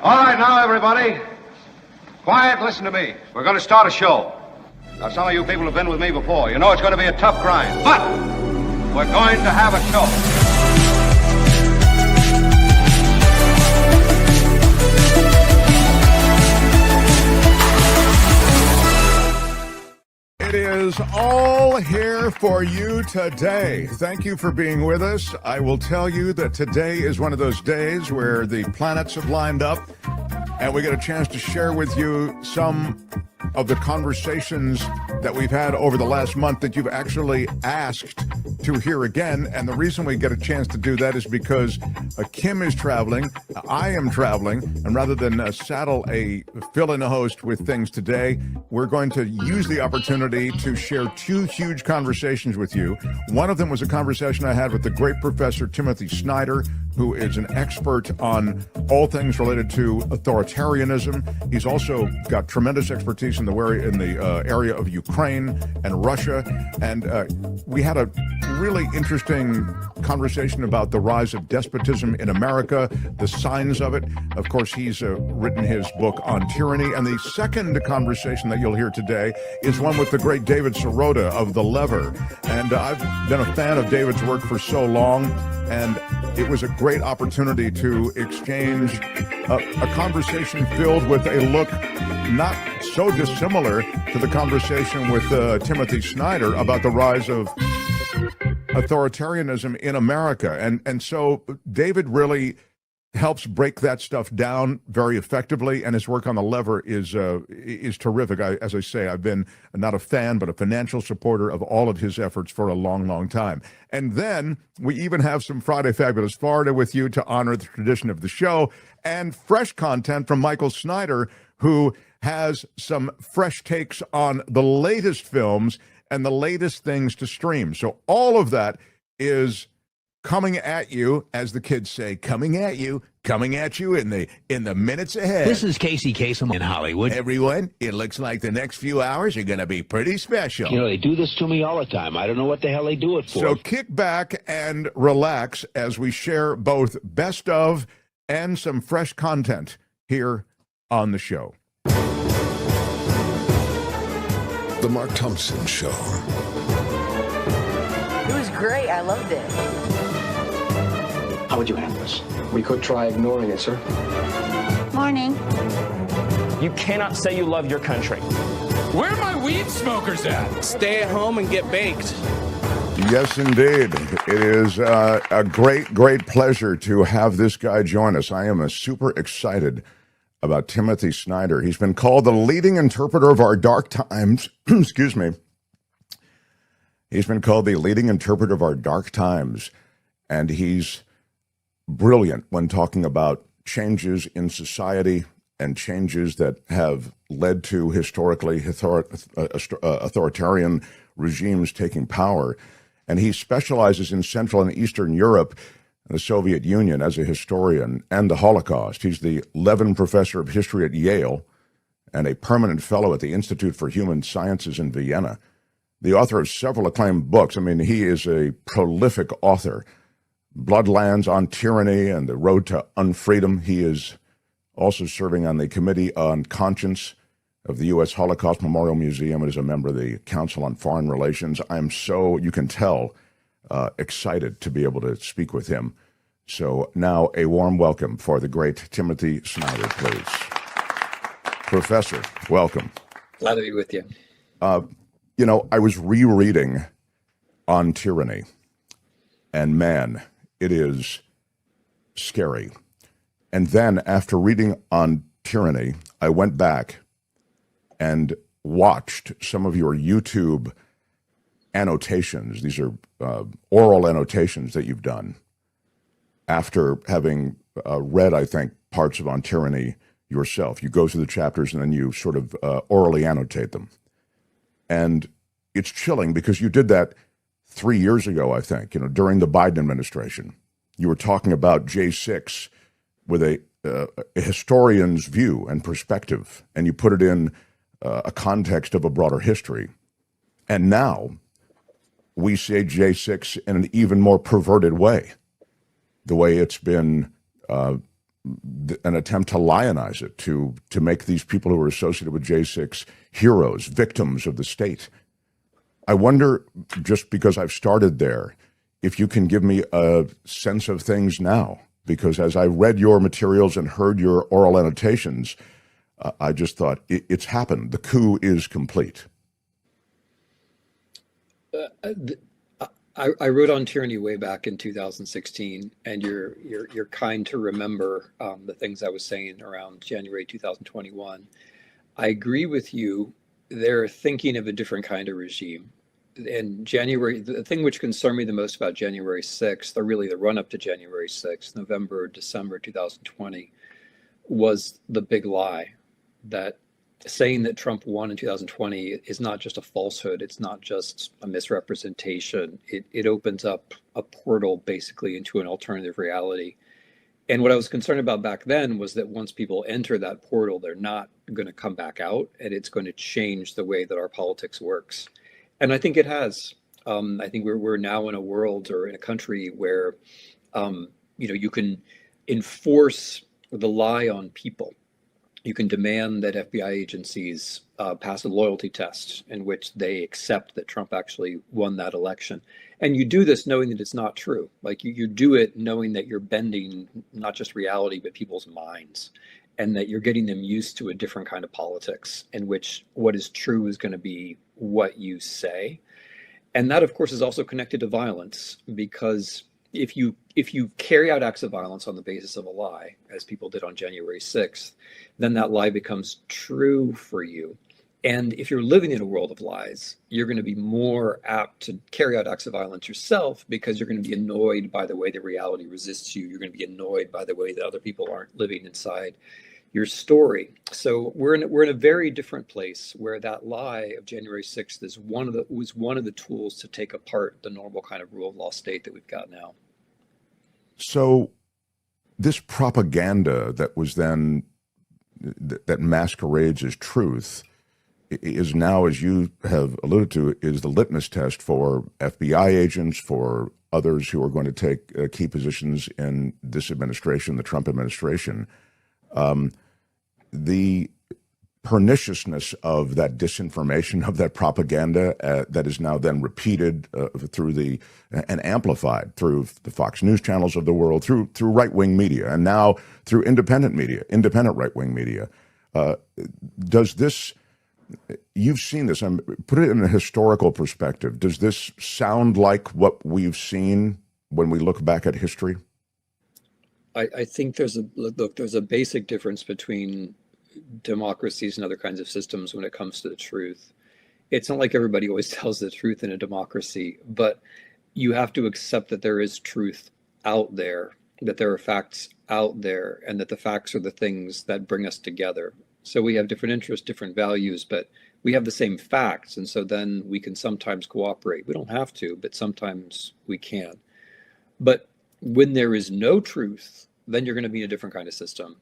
All right, now, everybody. Quiet, listen to me. We're going to start a show. Now, some of you people have been with me before. You know it's going to be a tough grind, but we're going to have a show. It is all here for you today. Thank you for being with us. I will tell you that today is one of those days where the planets have lined up and we get a chance to share with you some of the conversations that we've had over the last month that you've actually asked to hear again. And the reason we get a chance to do that is because Kim is traveling, I am traveling, and rather than saddle a fill-in host with things today, we're going to use the opportunity to share two huge conversations with you. One of them was a conversation I had with the great professor Timothy Snyder, who is an expert on all things related to authoritarianism. He's also got tremendous expertise in the area of Ukraine and Russia. And we had a really interesting conversation about the rise of despotism in America, the signs of it. Of course, he's written his book on tyranny. And the second conversation that you'll hear today is one with the great David Sirota of The Lever. And I've been a fan of David's work for so long, and it was a great opportunity to exchange a conversation filled with a look not so dissimilar to the conversation with Timothy Snyder about the rise of authoritarianism in America. And so David really helps break that stuff down very effectively, and his work on The Lever is terrific. As I say, I've been not a fan, but a financial supporter of all of his efforts for a long, long time. And then we even have some Friday Fabulous Florida with you to honor the tradition of the show, and fresh content from Michael Snyder, who has some fresh takes on the latest films and the latest things to stream. So all of that is coming at you, as the kids say, coming at you in the minutes ahead. This is Casey Kasem in Hollywood. Everyone, it looks like the next few hours are going to be pretty special. You know, they do this to me all the time. I don't know what the hell they do it for. So kick back and relax as we share both best of and some fresh content here on the show. The Mark Thompson Show. It was great. I loved it. How would you handle this? We could try ignoring it, sir. Morning. You cannot say you love your country. Where are my weed smokers at? Stay at home and get baked. Yes, indeed. It is a great, great pleasure to have this guy join us. I am super excited about Timothy Snyder. He's been called the leading interpreter of our dark times. Excuse me. He's been called the leading interpreter of our dark times, and he's brilliant when talking about changes in society and changes that have led to historically authoritarian regimes taking power. And he specializes in Central and Eastern Europe and the Soviet Union as a historian and the Holocaust. He's the Levin Professor of History at Yale and a permanent fellow at the Institute for Human Sciences in Vienna. The author of several acclaimed books. I mean, he is a prolific author. Bloodlands on Tyranny and the Road to Unfreedom. He is also serving on the Committee on Conscience of the U.S. Holocaust Memorial Museum and is a member of the Council on Foreign Relations. I'm so, you can tell, excited to be able to speak with him. So now a warm welcome for the great Timothy Snyder, please. Professor, welcome. Glad to be with you. You know, I was rereading On Tyranny, and man, it is scary. And then after reading On Tyranny, I went back and watched some of your YouTube annotations. These are oral annotations that you've done after having read, I think, parts of On Tyranny yourself. You go through the chapters and then you sort of orally annotate them. And it's chilling because you did that 3 years ago, I think, you know, during the Biden administration. You were talking about J6 with a historian's view and perspective, and you put it in a context of a broader history. And now we see J6 in an even more perverted way, the way it's been an attempt to lionize it, to make these people who are associated with J6 heroes, victims of the state. I wonder, just because I've started there, if you can give me a sense of things now, because as I read your materials and heard your oral annotations, I just thought it's happened. The coup is complete. I wrote on Tyranny way back in 2016, and you're kind to remember the things I was saying around January 2021. I agree with you. They're thinking of a different kind of regime. And January, the thing which concerned me the most about January 6th, or really the run up to January 6th, November, December 2020, was the big lie that saying that Trump won in 2020 is not just a falsehood. It's not just a misrepresentation. It opens up a portal basically into an alternative reality. And what I was concerned about back then was that once people enter that portal, they're not going to come back out, and it's going to change the way that our politics works. And I think it has. I think we're now in a world or in a country where, you can enforce the lie on people. You can demand that FBI agencies pass a loyalty test in which they accept that Trump actually won that election. And you do this knowing that it's not true. Like you do it knowing that you're bending not just reality, but people's minds, and that you're getting them used to a different kind of politics in which what is true is going to be what you say. And that, of course, is also connected to violence, because if you carry out acts of violence on the basis of a lie, as people did on January 6th, then that lie becomes true for you. And if you're living in a world of lies, you're going to be more apt to carry out acts of violence yourself, because you're going to be annoyed by the way the reality resists you. You're going to be annoyed by the way that other people aren't living inside your story. So we're in a very different place, where that lie of January 6th was one of the tools to take apart the normal kind of rule of law state that we've got now. So this propaganda that was then, that masquerades as truth, is now, as you have alluded to, is the litmus test for FBI agents, for others who are going to take key positions in this administration, the Trump administration. The perniciousness of that disinformation, of that propaganda that is now then repeated through and amplified through the Fox News channels of the world, through right-wing media, and now through independent media, independent right-wing media. Does this, you've seen this, put it in a historical perspective, does this sound like what we've seen when we look back at history? I think there's a basic difference between democracies and other kinds of systems when it comes to the truth. It's not like everybody always tells the truth in a democracy, but you have to accept that there is truth out there, that there are facts out there, and that the facts are the things that bring us together. So we have different interests, different values, but we have the same facts. And so then we can sometimes cooperate. We don't have to, but sometimes we can. But when there is no truth, then you're going to be in a different kind of system.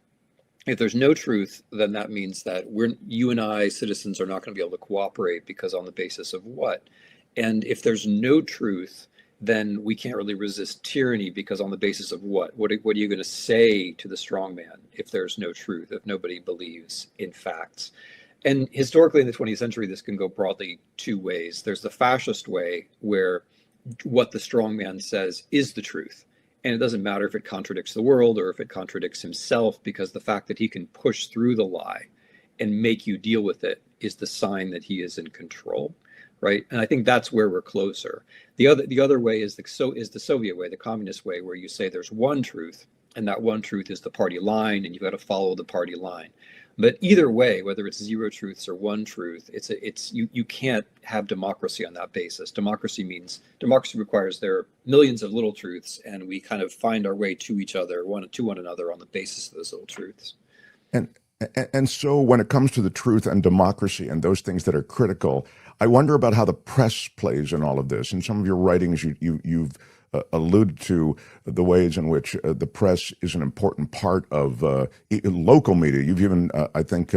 If there's no truth, then that means that you and I, citizens, are not going to be able to cooperate, because on the basis of what? And if there's no truth, then we can't really resist tyranny, because on the basis of what? What are you going to say to the strong man if there's no truth, if nobody believes in facts? And historically in the 20th century, this can go broadly two ways. There's the fascist way, where what the strong man says is the truth. And it doesn't matter if it contradicts the world or if it contradicts himself, because the fact that he can push through the lie and make you deal with it is the sign that he is in control, right? And I think that's where we're closer. The other way is the Soviet way, the communist way, where you say there's one truth, and that one truth is the party line, and you've got to follow the party line. But either way, whether it's zero truths or one truth, you can't have democracy on that basis. Democracy requires there are millions of little truths, and we kind of find our way to each other, one another, on the basis of those little truths. And so when it comes to the truth and democracy and those things that are critical, I wonder about how the press plays in all of this. In some of your writings, you've alluded to the ways in which the press is an important part of local media. You've even, I think,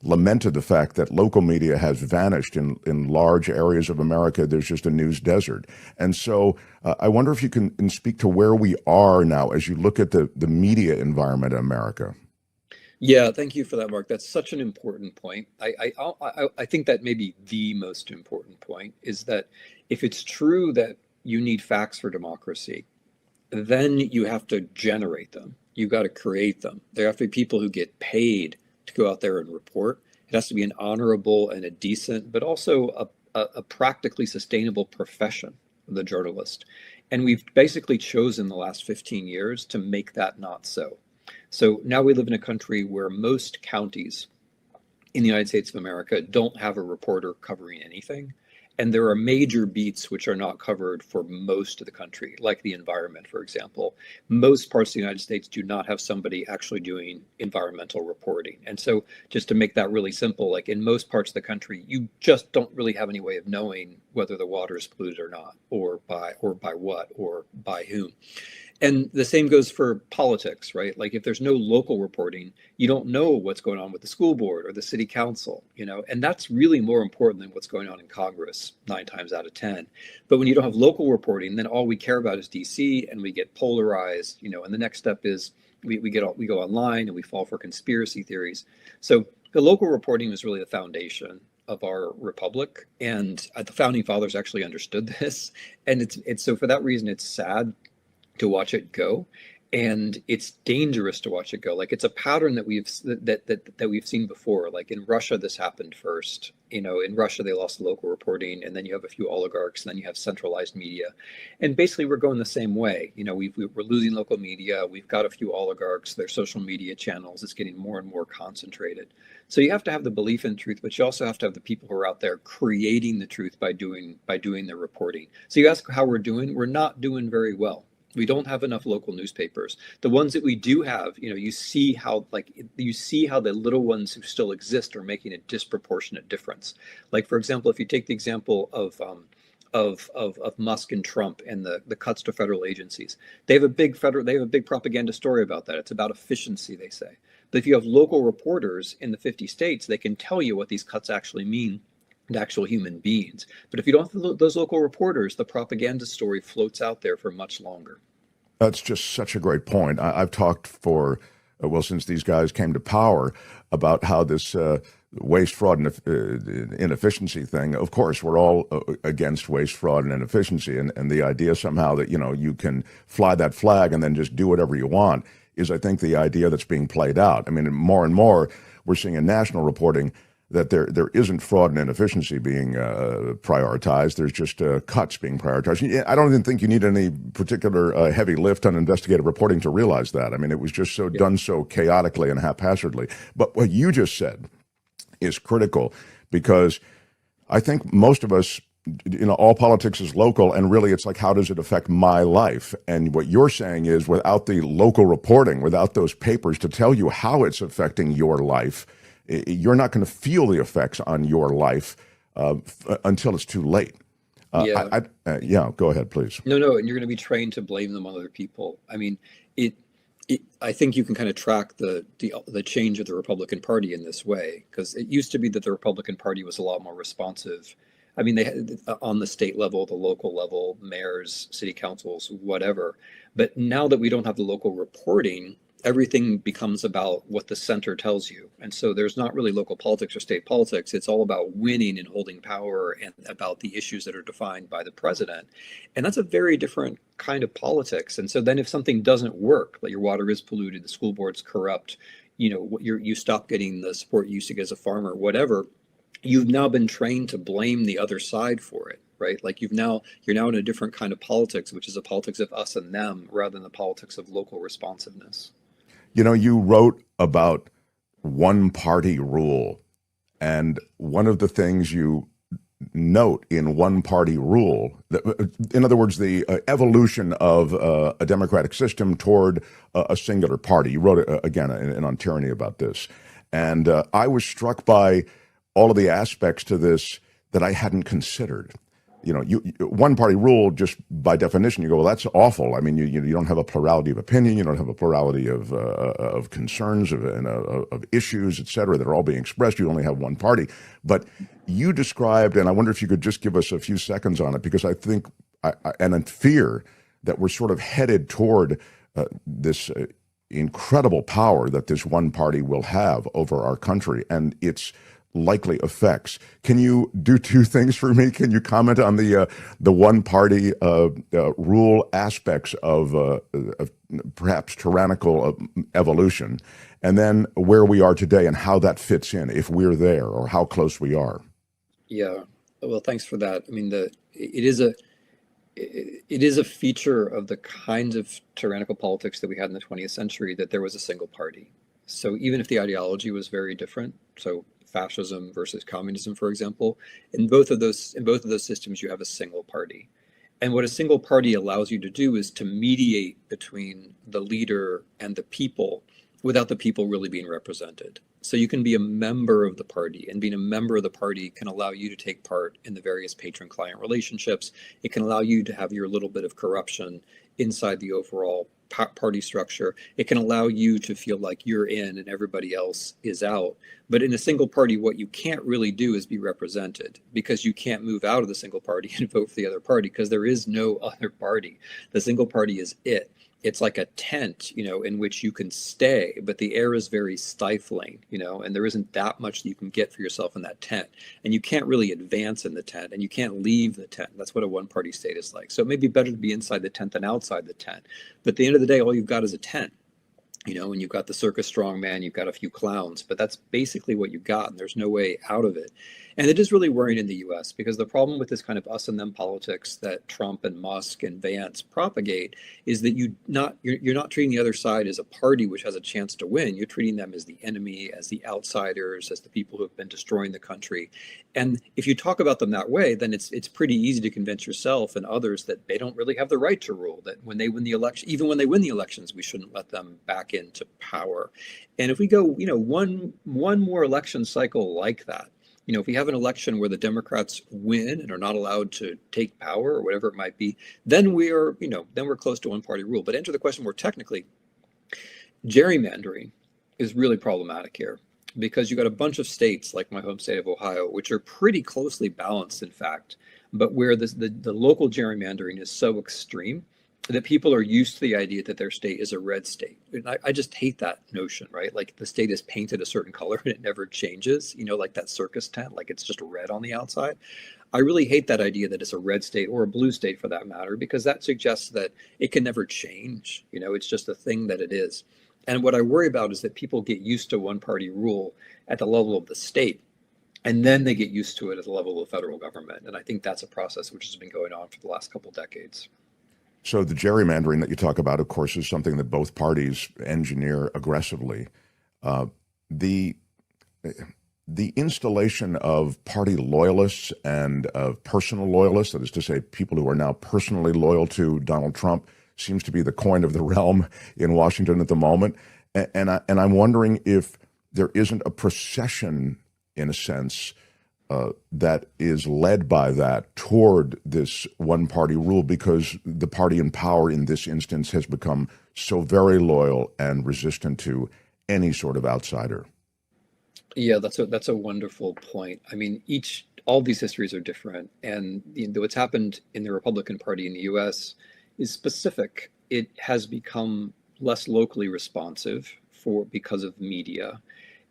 lamented the fact that local media has vanished in large areas of America. There's just a news desert. And so I wonder if you can speak to where we are now as you look at the media environment in America. Yeah, thank you for that, Mark. That's such an important point. I think that maybe the most important point is that if it's true that you need facts for democracy, then you have to generate them. You've got to create them. There have to be people who get paid to go out there and report. It has to be an honorable and a decent, but also a practically sustainable profession, the journalist. And we've basically chosen the last 15 years to make that not so. So now we live in a country where most counties in the United States of America don't have a reporter covering anything. And there are major beats which are not covered for most of the country, like the environment, for example. Most parts of the United States do not have somebody actually doing environmental reporting. And so just to make that really simple, like in most parts of the country, you just don't really have any way of knowing whether the water is polluted or not, or by what, or by whom. And the same goes for politics, right? Like if there's no local reporting, you don't know what's going on with the school board or the city council, and that's really more important than what's going on in Congress 9 times out of 10. But when you don't have local reporting, then all we care about is DC, and we get polarized, and the next step is we go online and we fall for conspiracy theories. So the local reporting is really the foundation of our republic, and the founding fathers actually understood this. And it's so for that reason, it's sad to watch it go, and it's dangerous to watch it go. Like it's a pattern that we've seen before. Like in Russia, this happened first. In Russia, they lost local reporting, and then you have a few oligarchs, and then you have centralized media, and basically we're going the same way. We're losing local media. We've got a few oligarchs. Their social media channels. It's getting more and more concentrated. So you have to have the belief in truth, but you also have to have the people who are out there creating the truth by doing the reporting. So you ask how we're doing. We're not doing very well. We don't have enough local newspapers. The ones that we do have, you see how the little ones who still exist are making a disproportionate difference. Like, for example, if you take the example of Musk and Trump and the cuts to federal agencies, they have a big propaganda story about that. It's about efficiency, they say. But if you have local reporters in the 50 states, they can tell you what these cuts actually mean to actual human beings. But if you don't have those local reporters, the propaganda story floats out there for much longer. That's just such a great point. I've talked since these guys came to power, about how this waste, fraud, and inefficiency thing, of course, we're all against waste, fraud, and inefficiency. And the idea somehow that, you can fly that flag and then just do whatever you want is, I think, the idea that's being played out. I mean, more and more, we're seeing in national reporting that there isn't fraud and inefficiency being prioritized. There's just cuts being prioritized. I don't even think you need any particular heavy lift on investigative reporting to realize that. I mean, it was just done so chaotically and haphazardly. But what you just said is critical, because I think most of us, all politics is local, and really it's like, how does it affect my life? And what you're saying is, without the local reporting, without those papers to tell you how it's affecting your life, you're not going to feel the effects on your life until it's too late. Go ahead, please. No, and you're going to be trained to blame them on other people. I mean, I think you can kind of track the change of the Republican Party in this way, because it used to be that the Republican Party was a lot more responsive. I mean, they had on the state level, the local level, mayors, city councils, whatever. But now that we don't have the local reporting, everything becomes about what the center tells you. And so there's not really local politics or state politics. It's all about winning and holding power, and about the issues that are defined by the president. And that's a very different kind of politics. And so then if something doesn't work, like your water is polluted, the school board's corrupt, you stop getting the support you used to get as a farmer, whatever, you've now been trained to blame the other side for it. Right? Like you're now in a different kind of politics, which is a politics of us and them, rather than the politics of local responsiveness. You wrote about one party rule, and one of the things you note in one party rule, in other words, the evolution of a democratic system toward a singular party. You wrote again on Tyranny about this, and I was struck by all of the aspects to this that I hadn't considered. one party rule, just by definition, you go, well, that's awful. I mean, you don't have a plurality of opinion, you don't have a plurality of concerns of issues, et cetera, that are all being expressed. You only have one party. But you described, and I wonder if you could just give us a few seconds on it, because I think, and I fear that we're sort of headed toward this incredible power that this one party will have over our country and its likely effects. Can you do two things for me? Can you comment on the one party rule aspects of perhaps tyrannical evolution, and then where we are today and how that fits in, if we're there, or how close we are? Yeah, well, thanks for that. I mean, it is a feature of the kinds of tyrannical politics that we had in the 20th century that there was a single party. So even if the ideology was very different, so fascism versus communism, for example, in both of those systems, you have a single party. And what a single party allows you to do is to mediate between the leader and the people without the people really being represented. So you can be a member of the party, and being a member of the party can allow you to take part in the various patron-client relationships. It can allow you to have your little bit of corruption inside the overall party structure. It can allow you to feel like you're in and everybody else is out. But in a single party, what you can't really do is be represented, because you can't move out of the single party and vote for the other party, because there is no other party. The single party is it. It's like a tent, in which you can stay, but the air is very stifling, and there isn't that much that you can get for yourself in that tent. And you can't really advance in the tent, and you can't leave the tent. That's what a one-party state is like. So it may be better to be inside the tent than outside the tent. But at the end of the day, all you've got is a tent, and you've got the circus strongman, you've got a few clowns, but that's basically what you got, and there's no way out of it. And it is really worrying in the US, because the problem with this kind of us and them politics that Trump and Musk and Vance propagate is that you're not treating the other side as a party which has a chance to win. You're treating them as the enemy, as the outsiders, as the people who have been destroying the country. And if you talk about them that way, then it's pretty easy to convince yourself and others that they don't really have the right to rule, that when they win the election, even when they win the elections, we shouldn't let them back into power. And if we go, one more election cycle like that, if we have an election where the Democrats win and are not allowed to take power or whatever it might be, then we're close to one party rule. But enter the question more technically, gerrymandering is really problematic here, because you've got a bunch of states like my home state of Ohio, which are pretty closely balanced, in fact, but where the local gerrymandering is so extreme that people are used to the idea that their state is a red state. And I just hate that notion, right? Like the state is painted a certain color and it never changes, like that circus tent, like it's just red on the outside. I really hate that idea that it's a red state, or a blue state for that matter, because that suggests that it can never change. It's just a thing that it is. And what I worry about is that people get used to one party rule at the level of the state, and then they get used to it at the level of the federal government. And I think that's a process which has been going on for the last couple decades. So the gerrymandering that you talk about, of course, is something that both parties engineer aggressively. The installation of party loyalists and of personal loyalists, that is to say, people who are now personally loyal to Donald Trump, seems to be the coin of the realm in Washington at the moment. And I'm wondering if there isn't a procession, in a sense, that is led by that toward this one-party rule, because the party in power in this instance has become so very loyal and resistant to any sort of outsider. Yeah, that's a wonderful point. I mean, all these histories are different, and what's happened in the Republican Party in the U.S. is specific. It has become less locally responsive because of media.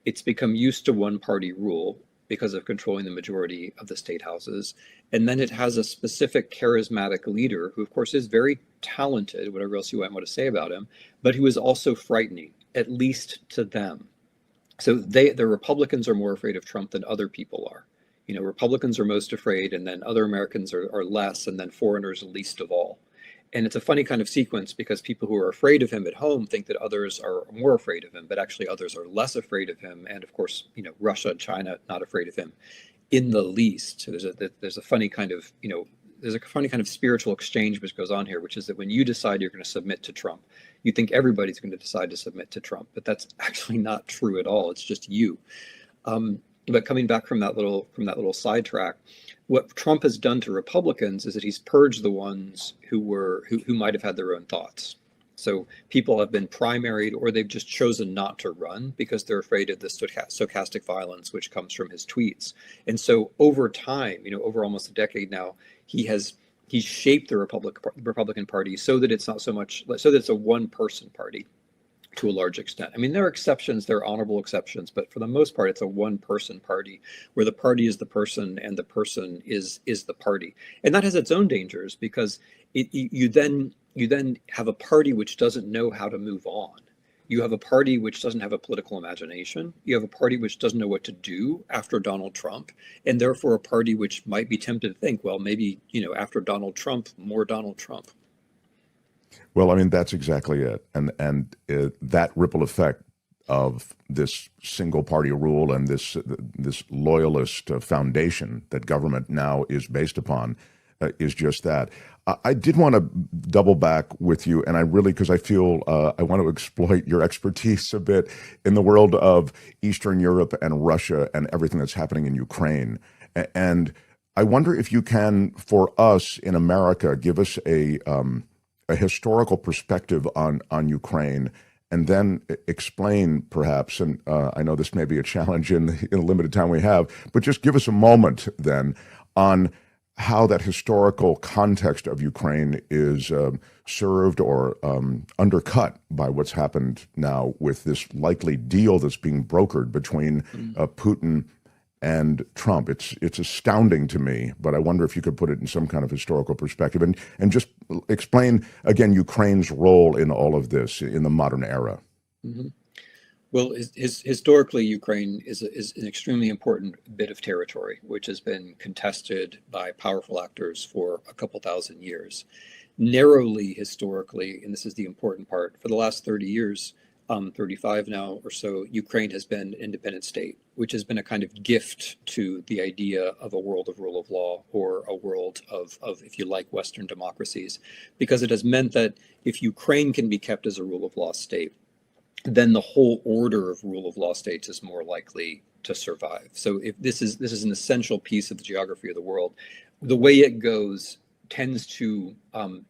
It's become used to one-party rule because of controlling the majority of the state houses. And then it has a specific charismatic leader who, of course, is very talented, whatever else you might want to say about him, but who is also frightening, at least to them. So the Republicans are more afraid of Trump than other people are. Republicans are most afraid, and then other Americans are less, and then foreigners least of all. And it's a funny kind of sequence, because people who are afraid of him at home think that others are more afraid of him, but actually others are less afraid of him. And of course, Russia and China not afraid of him in the least. So there's a funny kind of, there's a funny kind of spiritual exchange which goes on here, which is that when you decide you're going to submit to Trump, you think everybody's going to decide to submit to Trump, but that's actually not true at all. It's just you. But coming back from that little sidetrack, what Trump has done to Republicans is that he's purged the ones who might have had their own thoughts. So people have been primaried, or they've just chosen not to run because they're afraid of the stochastic violence which comes from his tweets. And so over time, over almost a decade now, he's shaped the Republican Party so that it's not so that it's a one-person party to a large extent. I mean, there are exceptions, there are honorable exceptions, but for the most part, it's a one-person party where the party is the person and the person is the party. And that has its own dangers because you then have a party which doesn't know how to move on. You have a party which doesn't have a political imagination. You have a party which doesn't know what to do after Donald Trump, and therefore a party which might be tempted to think, well, maybe, after Donald Trump, more Donald Trump. Well, I mean, that's exactly it. And that ripple effect of this single party rule and this loyalist foundation that government now is based upon is just that. I did want to double back with you, and I really, because I feel I want to exploit your expertise a bit in the world of Eastern Europe and Russia and everything that's happening in Ukraine. And I wonder if you can, for us in America, give us a historical perspective on Ukraine, and then explain perhaps, and I know this may be a challenge in the limited time we have, but just give us a moment then on how that historical context of Ukraine is served or undercut by what's happened now with this likely deal that's being brokered between Putin and Trump. It's astounding to me, but I wonder if you could put it in some kind of historical perspective and just explain again Ukraine's role in all of this in the modern era. Mm-hmm. Well, historically, Ukraine is an extremely important bit of territory, which has been contested by powerful actors for a couple thousand years. Narrowly, historically, and this is the important part, for the last 30 years, 35 now or so, Ukraine has been an independent state, which has been a kind of gift to the idea of a world of rule of law or a world of, if you like, Western democracies, because it has meant that if Ukraine can be kept as a rule of law state, then the whole order of rule of law states is more likely to survive. So if this is an essential piece of the geography of the world, the way it goes tends to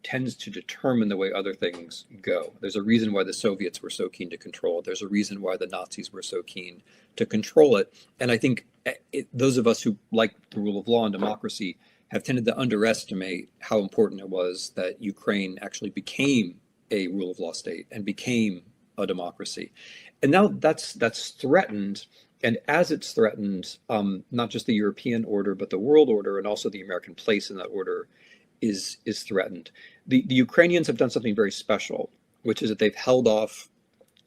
determine the way other things go. There's a reason why the Soviets were so keen to control it. There's a reason why the Nazis were so keen to control it. And I think those of us who like the rule of law and democracy have tended to underestimate how important it was that Ukraine actually became a rule of law state and became a democracy. And now that's threatened. And as it's threatened, not just the European order, but the world order and also the American place in that order is threatened. The Ukrainians have done something very special, which is that they've held off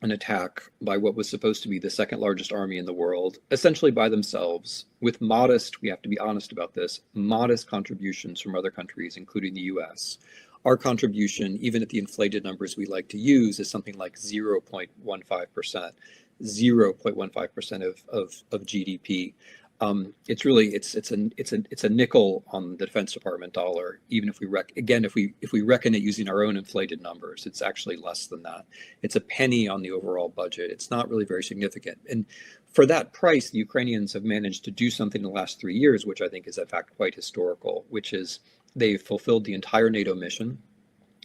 an attack by what was supposed to be the second largest army in the world, essentially by themselves, with modest, we have to be honest about this, modest contributions from other countries, including the US. Our contribution, even at the inflated numbers we like to use, is something like 0.15%, 0.15% of GDP. It's really it's a nickel on the Defense Department dollar. Even if we if we reckon it using our own inflated numbers, it's actually less than that. It's a penny on the overall budget. It's not really very significant. And for that price, the Ukrainians have managed to do something in the last 3 years, which I think is in fact quite historical, which is they've fulfilled the entire NATO mission.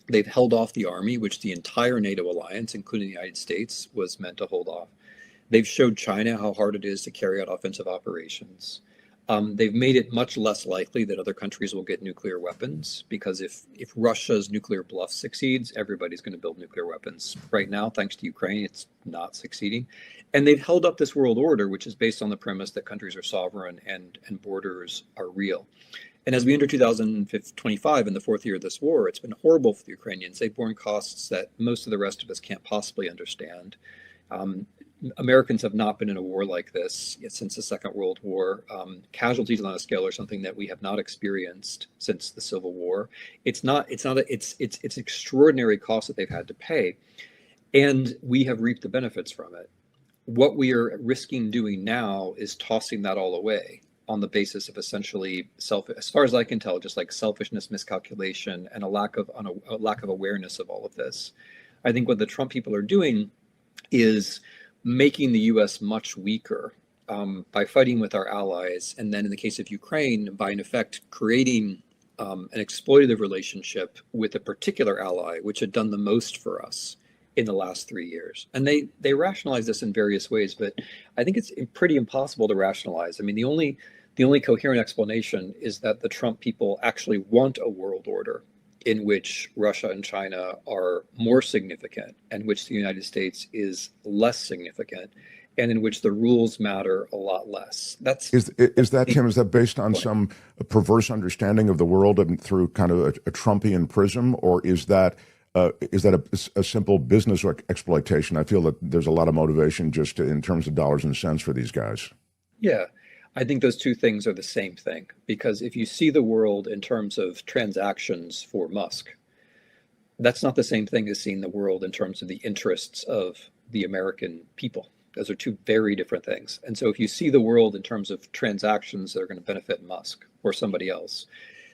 They've held off the army, which the entire NATO alliance, including the United States, was meant to hold off. They've showed China how hard it is to carry out offensive operations. They've made it much less likely that other countries will get nuclear weapons, because if Russia's nuclear bluff succeeds, everybody's going to build nuclear weapons. Right now, thanks to Ukraine, it's not succeeding. And they've held up this world order, which is based on the premise that countries are sovereign and borders are real. And as we enter 2025, in the fourth year of this war, it's been horrible for the Ukrainians. They've borne costs that most of the rest of us can't possibly understand. Americans have not been in a war like this since the Second World War. Casualties on a scale are something that we have not experienced since the Civil War. It's extraordinary costs that they've had to pay, and we have reaped the benefits from it. What we are risking doing now is tossing that all away on the basis of essentially as far as I can tell, just like selfishness, miscalculation, and a lack of awareness of all of this. I think what the Trump people are doing is making the U.S. much weaker by fighting with our allies, and then in the case of Ukraine, by in effect creating an exploitative relationship with a particular ally, which had done the most for us in the last 3 years. And they rationalize this in various ways, but I think it's pretty impossible to rationalize. I mean, the only coherent explanation is that the Trump people actually want a world order in which Russia and China are more significant, and which the United States is less significant, and in which the rules matter a lot less. Is that, Tim, is that based on some perverse understanding of the world and through kind of a Trumpian prism, or is that a simple business exploitation? I feel that there's a lot of motivation just in terms of dollars and cents for these guys. Yeah, I think those two things are the same thing, because if you see the world in terms of transactions for Musk, that's not the same thing as seeing the world in terms of the interests of the American people. Those are two very different things. And so if you see the world in terms of transactions that are going to benefit Musk or somebody else,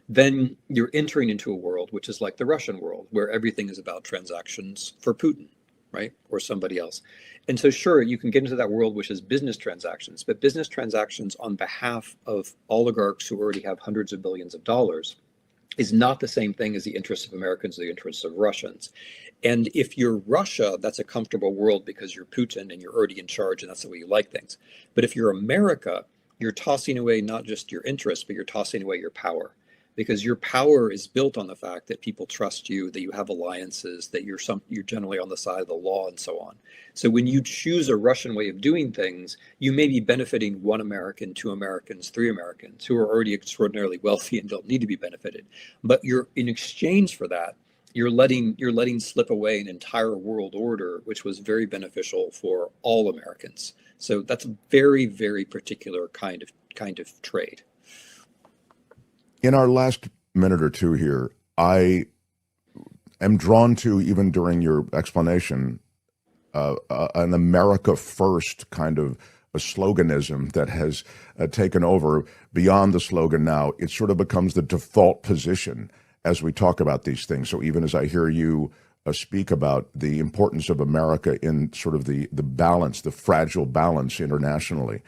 then you're entering into a world which is like the Russian world, where everything is about transactions for Putin, right? Or somebody else. And so sure, you can get into that world which is business transactions, but business transactions on behalf of oligarchs who already have hundreds of billions of dollars is not the same thing as the interests of Americans or the interests of Russians. And if you're Russia, that's a comfortable world because you're Putin and you're already in charge and that's the way you like things. But if you're America, you're tossing away not just your interests, but you're tossing away your power. Because your power is built on the fact that people trust you, that you have alliances, that you're generally on the side of the law, and so on. So when you choose a Russian way of doing things, you may be benefiting 1 American, 2 Americans, 3 Americans who are already extraordinarily wealthy and don't need to be benefited. But you're in exchange for that, you're letting slip away an entire world order, which was very beneficial for all Americans. So that's a very, very particular kind of trade. In our last minute or two here, I am drawn to, even during your explanation, an America First kind of a sloganism that has taken over. Beyond the slogan now, it sort of becomes the default position as we talk about these things. So even as I hear you speak about the importance of America in sort of the balance, the fragile balance internationally,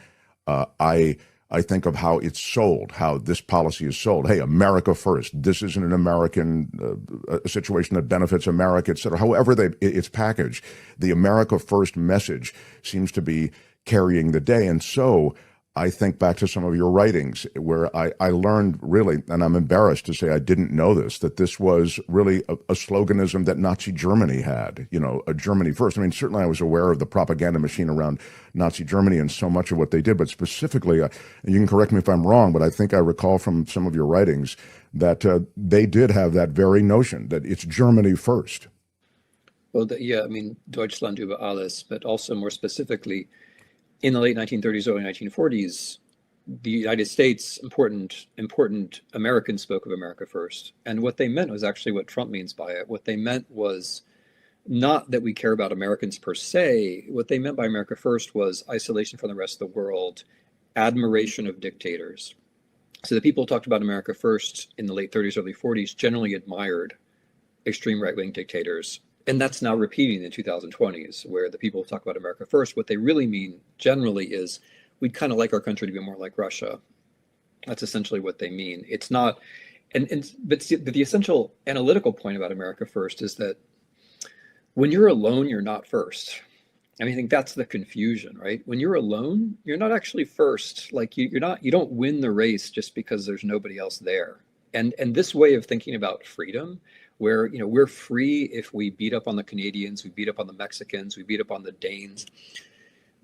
I think of how it's sold, how this policy is sold. Hey, America first. This isn't an American a situation that benefits America, et cetera. However it's packaged, the America first message seems to be carrying the day. And so I think back to some of your writings where I learned really, and I'm embarrassed to say I didn't know this, that this was really a sloganism that Nazi Germany had, a Germany first. I mean, certainly I was aware of the propaganda machine around Nazi Germany and so much of what they did, but specifically, and you can correct me if I'm wrong, but I think I recall from some of your writings that they did have that very notion that it's Germany first. Well, Deutschland über alles, but also more specifically, in the late 1930s, early 1940s, the United States, important Americans spoke of America first. And what they meant was actually what Trump means by it. What they meant was not that we care about Americans per se. What they meant by America first was isolation from the rest of the world, admiration of dictators. So the people who talked about America first in the late 30s, early 40s generally admired extreme right-wing dictators. And that's now repeating in the 2020s, where the people who talk about America first, what they really mean generally is we'd kind of like our country to be more like Russia. That's essentially what they mean. It's not, but the essential analytical point about America first is that when you're alone, you're not first. I mean, I think that's the confusion, right? When you're alone, you're not actually first. Like you don't win the race just because there's nobody else there. And this way of thinking about freedom, where we're free if we beat up on the Canadians, we beat up on the Mexicans, we beat up on the Danes.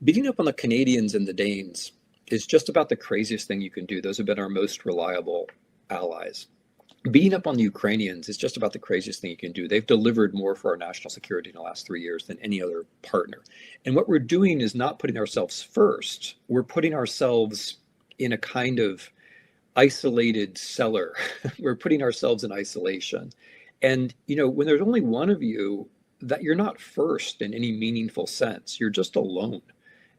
Beating up on the Canadians and the Danes is just about the craziest thing you can do. Those have been our most reliable allies. Beating up on the Ukrainians is just about the craziest thing you can do. They've delivered more for our national security in the last 3 years than any other partner. And what we're doing is not putting ourselves first. We're putting ourselves in a kind of isolated cellar. We're putting ourselves in isolation. And, when there's only one of you, that you're not first in any meaningful sense. You're just alone.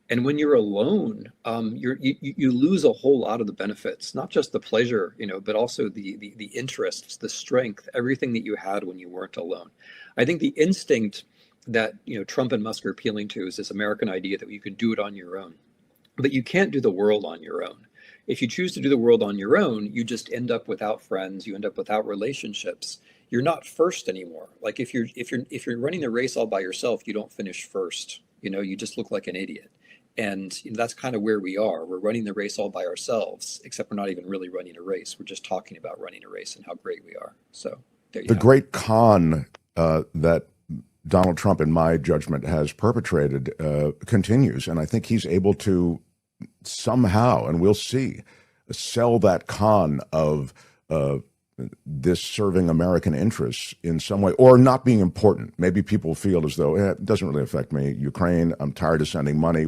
And when you're alone, you lose a whole lot of the benefits, not just the pleasure, but also the interests, the strength, everything that you had when you weren't alone. I think the instinct that, Trump and Musk are appealing to is this American idea that you can do it on your own. but you can't do the world on your own. If you choose to do the world on your own, you just end up without friends, you end up without relationships. You're not first anymore. Like if you're running the race all by yourself, you don't finish first. You just look like an idiot. And that's kind of where we are. We're running the race all by ourselves, except we're not even really running a race. We're just talking about running a race and how great we are. So there you go. The great con that Donald Trump, in my judgment, has perpetrated continues. And I think he's able to somehow, and we'll see, sell that con of this serving American interests in some way, or not being important. Maybe people feel as though it doesn't really affect me. Ukraine, I'm tired of sending money,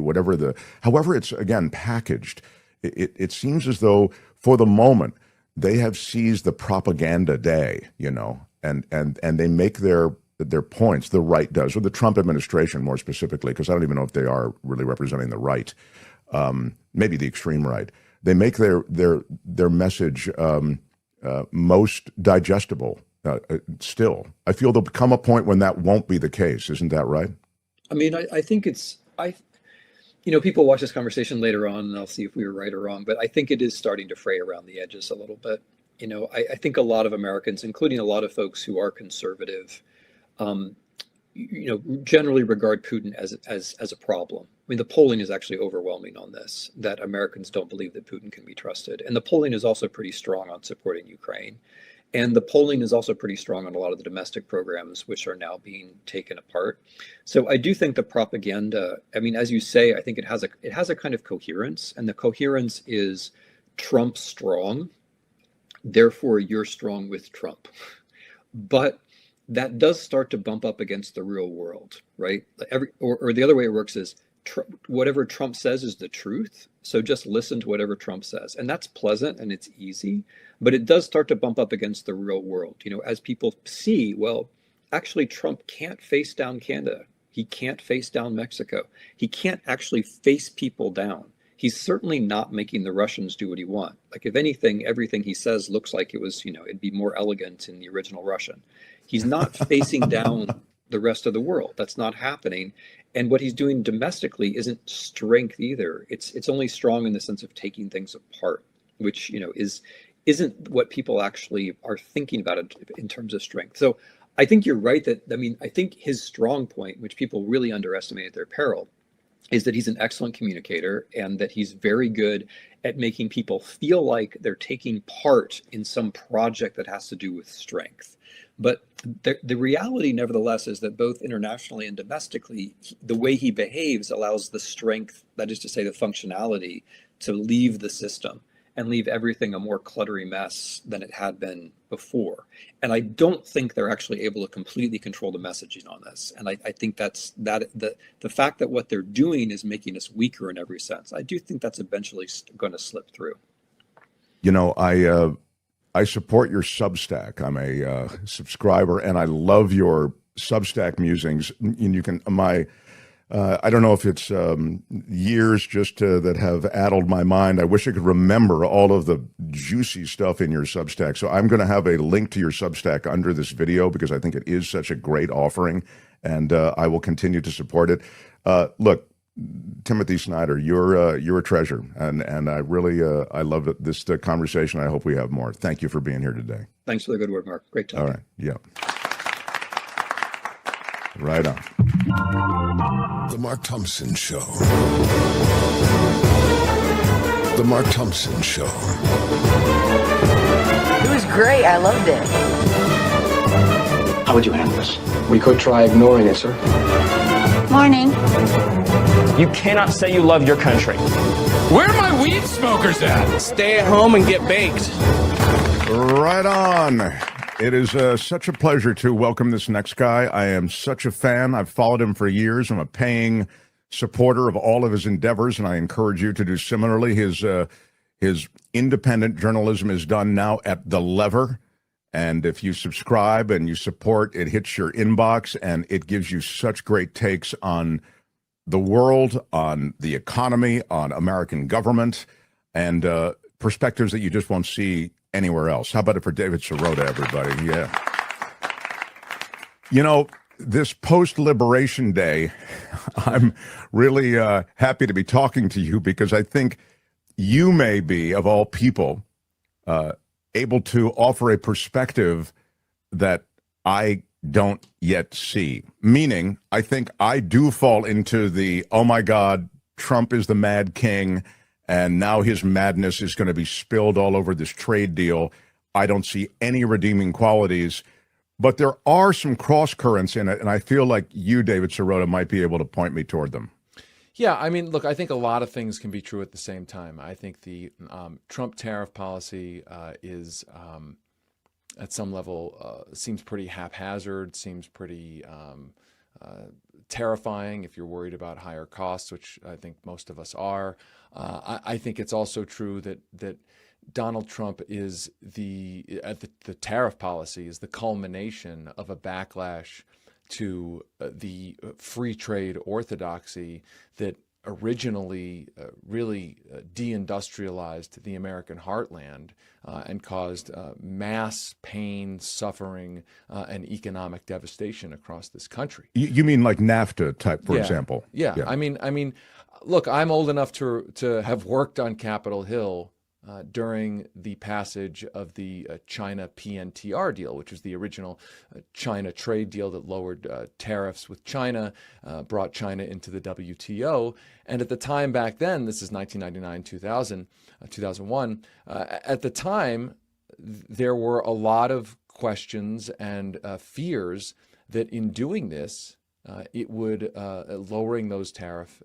however it's, again, packaged. It seems as though for the moment they have seized the propaganda day, and they make their points, the right does, or the Trump administration more specifically, because I don't even know if they are really representing the right, maybe the extreme right. They make their message most digestible still. I feel there'll come a point when that won't be the case. Isn't that right? I mean, I think people watch this conversation later on and they'll see if we were right or wrong, but I think it is starting to fray around the edges a little bit. I think a lot of Americans, including a lot of folks who are conservative, generally regard Putin as a problem. I mean, the polling is actually overwhelming on this, that Americans don't believe that Putin can be trusted. And the polling is also pretty strong on supporting Ukraine. And the polling is also pretty strong on a lot of the domestic programs, which are now being taken apart. So I do think the propaganda, I mean, as you say, I think it has a kind of coherence, and the coherence is Trump strong, therefore you're strong with Trump. But that does start to bump up against the real world, right? Or the other way it works is whatever Trump says is the truth. So just listen to whatever Trump says. And that's pleasant and it's easy, but it does start to bump up against the real world. As people see, well, actually Trump can't face down Canada. He can't face down Mexico. He can't actually face people down. He's certainly not making the Russians do what he wants. Like, if anything, everything he says looks like it was, it'd be more elegant in the original Russian. He's not facing down the rest of the world. That's not happening. And what he's doing domestically isn't strength either. It's only strong in the sense of taking things apart, which, isn't what people actually are thinking about it in terms of strength. So I think you're right I think his strong point, which people really underestimate at their peril, is that he's an excellent communicator and that he's very good at making people feel like they're taking part in some project that has to do with strength. But the reality, nevertheless, is that both internationally and domestically, the way he behaves allows the strength, that is to say, the functionality, to leave the system and leave everything a more cluttery mess than it had been before. And I don't think they're actually able to completely control the messaging on this. And I think the fact that what they're doing is making us weaker in every sense, I do think that's eventually going to slip through. I support your Substack. I'm a subscriber, and I love your Substack musings. And you can I don't know if it's years just that have addled my mind. I wish I could remember all of the juicy stuff in your Substack. So I'm going to have a link to your Substack under this video because I think it is such a great offering, and I will continue to support it. Look, Timothy Snyder, you're a treasure, and I really I love this conversation. I hope we have more. Thank you for being here today. Thanks for the good work, Mark. Great talking. All right. Yeah. Right on. The Mark Thompson Show. The Mark Thompson Show. It was great. I loved it. How would you handle this? We could try ignoring it, sir. Morning. You cannot say you love your country. Where are my weed smokers at? Stay at home and get baked. Right on. It is such a pleasure to welcome this next guy. I am such a fan. I've followed him for years. I'm a paying supporter of all of his endeavors, and I encourage you to do similarly. His independent journalism is done now at The Lever, and if you subscribe and you support, it hits your inbox, and it gives you such great takes on the world, on the economy, on American government, and perspectives that you just won't see anywhere else. How about it for David Sirota, everybody? Yeah. this post-Liberation Day, I'm really happy to be talking to you because I think you may be, of all people, able to offer a perspective that I don't yet see. Meaning, I think I do fall into the, oh my God, Trump is the mad king, and now his madness is going to be spilled all over this trade deal. I don't see any redeeming qualities. But there are some cross currents in it, and I feel like you, David Sirota, might be able to point me toward them. Yeah, I mean, look, I think a lot of things can be true at the same time. I think the Trump tariff policy is, at some level, seems pretty haphazard, seems pretty terrifying if you're worried about higher costs, which I think most of us are. I think it's also true that Donald Trump is the tariff policy is the culmination of a backlash to the free trade orthodoxy that originally really deindustrialized the American heartland and caused mass pain, suffering, and economic devastation across this country. You mean like NAFTA type, for example? Yeah. I mean, look, I'm old enough to have worked on Capitol Hill during the passage of the China PNTR deal, which was the original China trade deal that lowered tariffs with China, brought China into the WTO. And at the time back then, this is 1999, 2001, at the time, there were a lot of questions and fears that in doing this, it would, lowering those tariff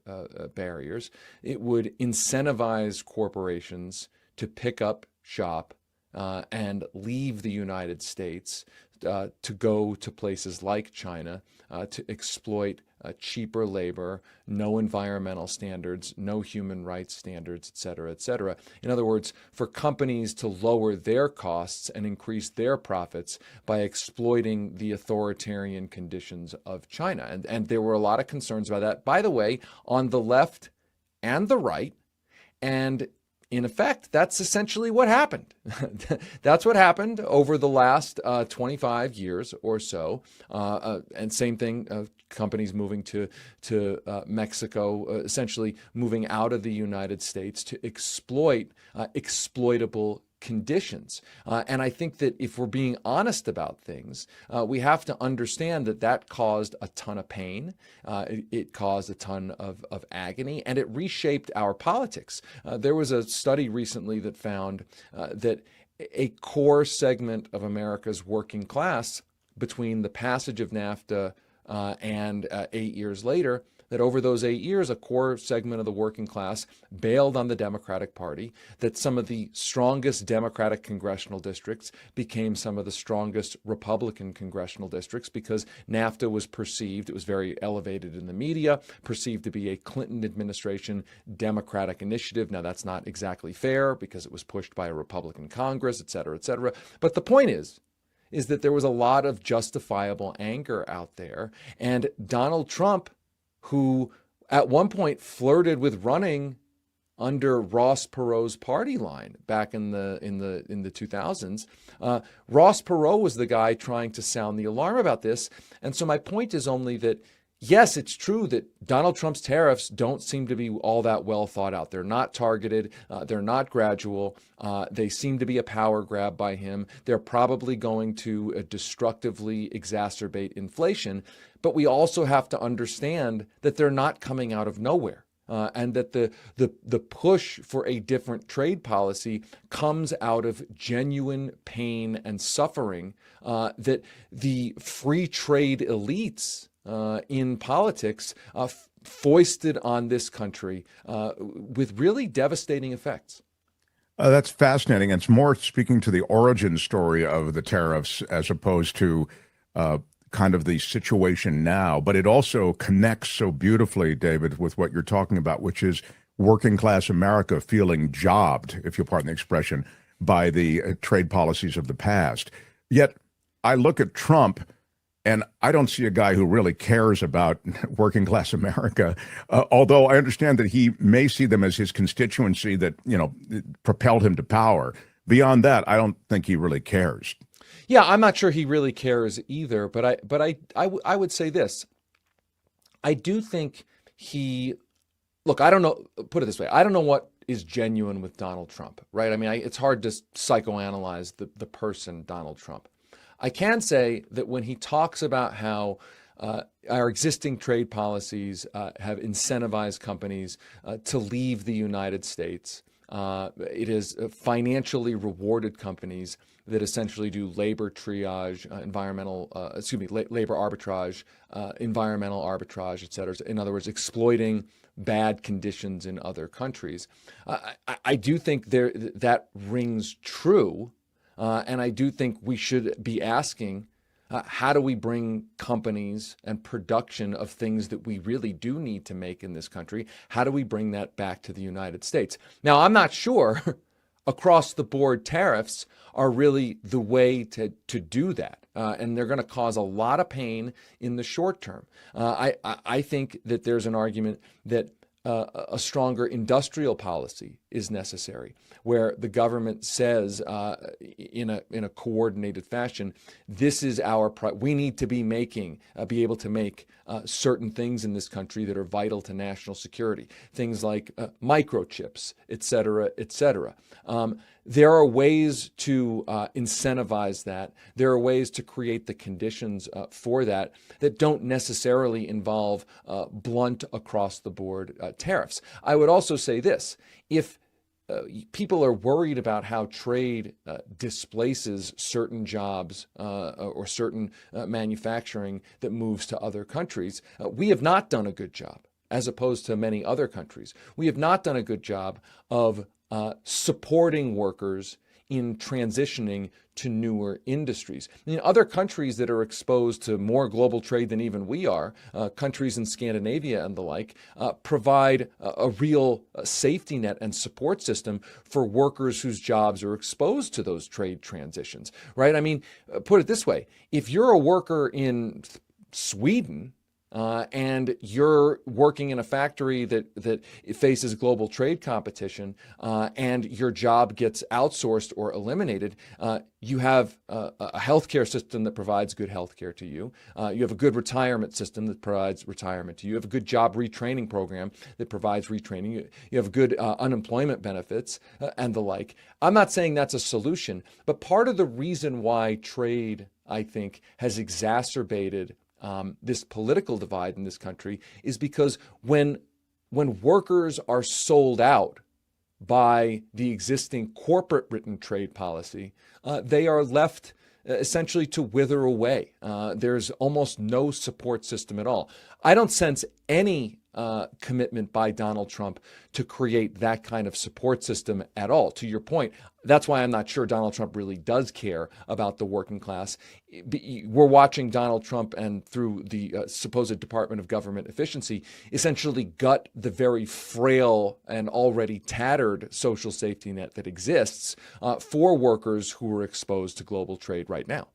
barriers, it would incentivize corporations to pick up shop and leave the United States to go to places like China to exploit cheaper labor, no environmental standards, no human rights standards, et cetera, et cetera. In other words, for companies to lower their costs and increase their profits by exploiting the authoritarian conditions of China. And there were a lot of concerns about that, by the way, on the left and the right. And in effect, that's essentially what happened. That's what happened over the last 25 years or so. And same thing, companies moving to Mexico, essentially moving out of the United States to exploit exploitable conditions. And I think that if we're being honest about things, we have to understand that caused a ton of pain. It caused a ton of agony, and it reshaped our politics. There was a study recently that found that a core segment of America's working class, between the passage of NAFTA and 8 years later, that over those 8 years, a core segment of the working class bailed on the Democratic Party, that some of the strongest Democratic congressional districts became some of the strongest Republican congressional districts because NAFTA was perceived, it was very elevated in the media, perceived to be a Clinton administration Democratic initiative. Now, that's not exactly fair because it was pushed by a Republican Congress, et cetera, et cetera. But the point is that there was a lot of justifiable anger out there. And Donald Trump, who at one point flirted with running under Ross Perot's party line back in the 2000s. Ross Perot was the guy trying to sound the alarm about this. And so my point is only that, yes, it's true that Donald Trump's tariffs don't seem to be all that well thought out. They're not targeted. They're not gradual. They seem to be a power grab by him. They're probably going to destructively exacerbate inflation. But we also have to understand that they're not coming out of nowhere. And that the push for a different trade policy comes out of genuine pain and suffering that the free trade elites in politics foisted on this country with really devastating effects. That's fascinating. It's more speaking to the origin story of the tariffs as opposed to kind of the situation now. But it also connects so beautifully, David, with what you're talking about, which is working class America feeling jobbed, if you'll pardon the expression, by the trade policies of the past. Yet I look at Trump and I don't see a guy who really cares about working class America, although I understand that he may see them as his constituency that, propelled him to power. Beyond that, I don't think he really cares. Yeah, I'm not sure he really cares either, but I would say this. I do think look, I don't know, put it this way. I don't know what is genuine with Donald Trump, right? I mean, it's hard to psychoanalyze the person Donald Trump. I can say that when he talks about how our existing trade policies have incentivized companies to leave the United States, it has financially rewarded companies that essentially do labor triage, labor arbitrage, environmental arbitrage, et cetera. In other words, exploiting bad conditions in other countries. I do think that rings true, and I do think we should be asking, how do we bring companies and production of things that we really do need to make in this country, how do we bring that back to the United States? Now, I'm not sure across the board tariffs are really the way to do that. And they're going to cause a lot of pain in the short term. I think that there's an argument that a stronger industrial policy is necessary, where the government says in a coordinated fashion, this is we need to be able to make certain things in this country that are vital to national security, things like microchips, et cetera, et cetera. There are ways to incentivize that. There are ways to create the conditions for that don't necessarily involve blunt across the board tariffs. I would also say this, if people are worried about how trade displaces certain jobs or certain manufacturing that moves to other countries, we have not done a good job, as opposed to many other countries. We have not done a good job of supporting workers in transitioning to newer industries. In other countries that are exposed to more global trade than even we are, countries in Scandinavia and the like, provide a real safety net and support system for workers whose jobs are exposed to those trade transitions, right? I mean, put it this way, if you're a worker in Sweden, and you're working in a factory that faces global trade competition, and your job gets outsourced or eliminated, you have a healthcare system that provides good healthcare to you. You have a good retirement system that provides retirement to you. You have a good job retraining program that provides retraining. You have good unemployment benefits and the like. I'm not saying that's a solution, but part of the reason why trade, I think, has exacerbated this political divide in this country is because when workers are sold out by the existing corporate written trade policy, they are left essentially to wither away. There's almost no support system at all. I don't sense any commitment by Donald Trump to create that kind of support system at all. To your point, that's why I'm not sure Donald Trump really does care about the working class. We're watching Donald Trump, and through the supposed Department of Government Efficiency, essentially gut the very frail and already tattered social safety net that exists for workers who are exposed to global trade right now.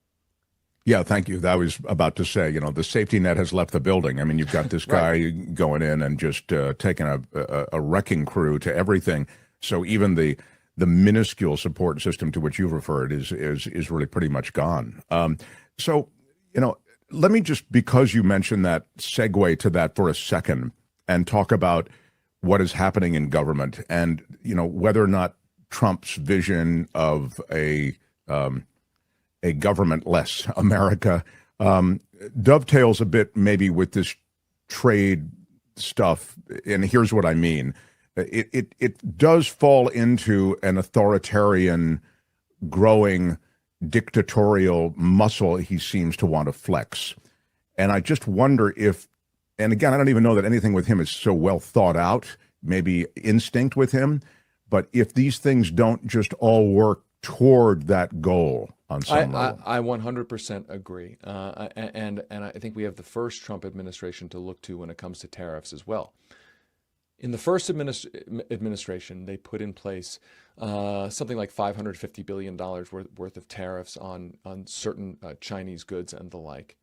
Yeah, thank you. I was about to say, the safety net has left the building. I mean, you've got this guy right going in and just taking a wrecking crew to everything. So even the minuscule support system to which you've referred is really pretty much gone. So, let me just, because you mentioned that, segue to that for a second and talk about what is happening in government and, whether or not Trump's vision of a government-less America dovetails a bit maybe with this trade stuff. And here's what I mean. It does fall into an authoritarian, growing, dictatorial muscle he seems to want to flex. And I just wonder if, and again, I don't even know that anything with him is so well thought out, maybe instinct with him, but if these things don't just all work toward that goal on some level. I 100% agree. And I think we have the first Trump administration to look to when it comes to tariffs as well. In the first administration, they put in place something like $550 billion worth of tariffs on certain Chinese goods and the like.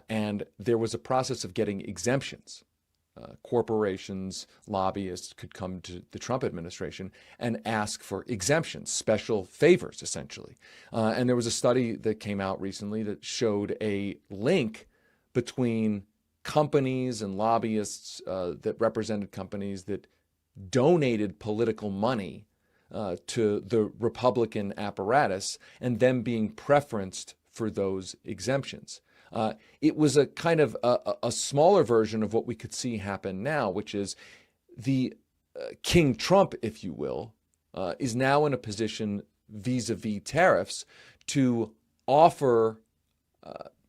And there was a process of getting exemptions corporations, lobbyists could come to the Trump administration and ask for exemptions, special favors, essentially. And there was a study that came out recently that showed a link between companies and lobbyists that represented companies that donated political money to the Republican apparatus and them being preferenced for those exemptions. It was a kind of a smaller version of what we could see happen now, which is the King Trump, if you will, is now in a position vis-a-vis tariffs to offer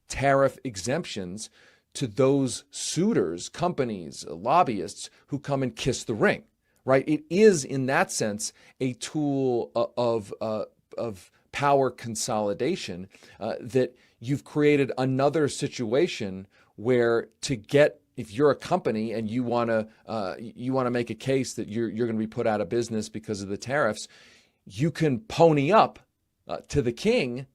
tariff exemptions to those suitors, companies, lobbyists who come and kiss the ring, right? It is, in that sense, a tool of power consolidation that you've created another situation where if you're a company and you want to make a case that you're going to be put out of business because of the tariffs, you can pony up to the king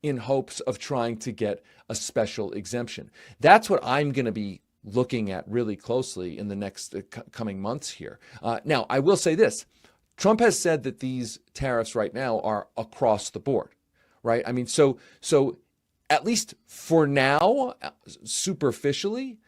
in hopes of trying to get a special exemption. That's what I'm going to be looking at really closely in the next coming months here. Now, I will say this. Trump has said that these tariffs right now are across the board, right? I mean, so at least for now, superficially,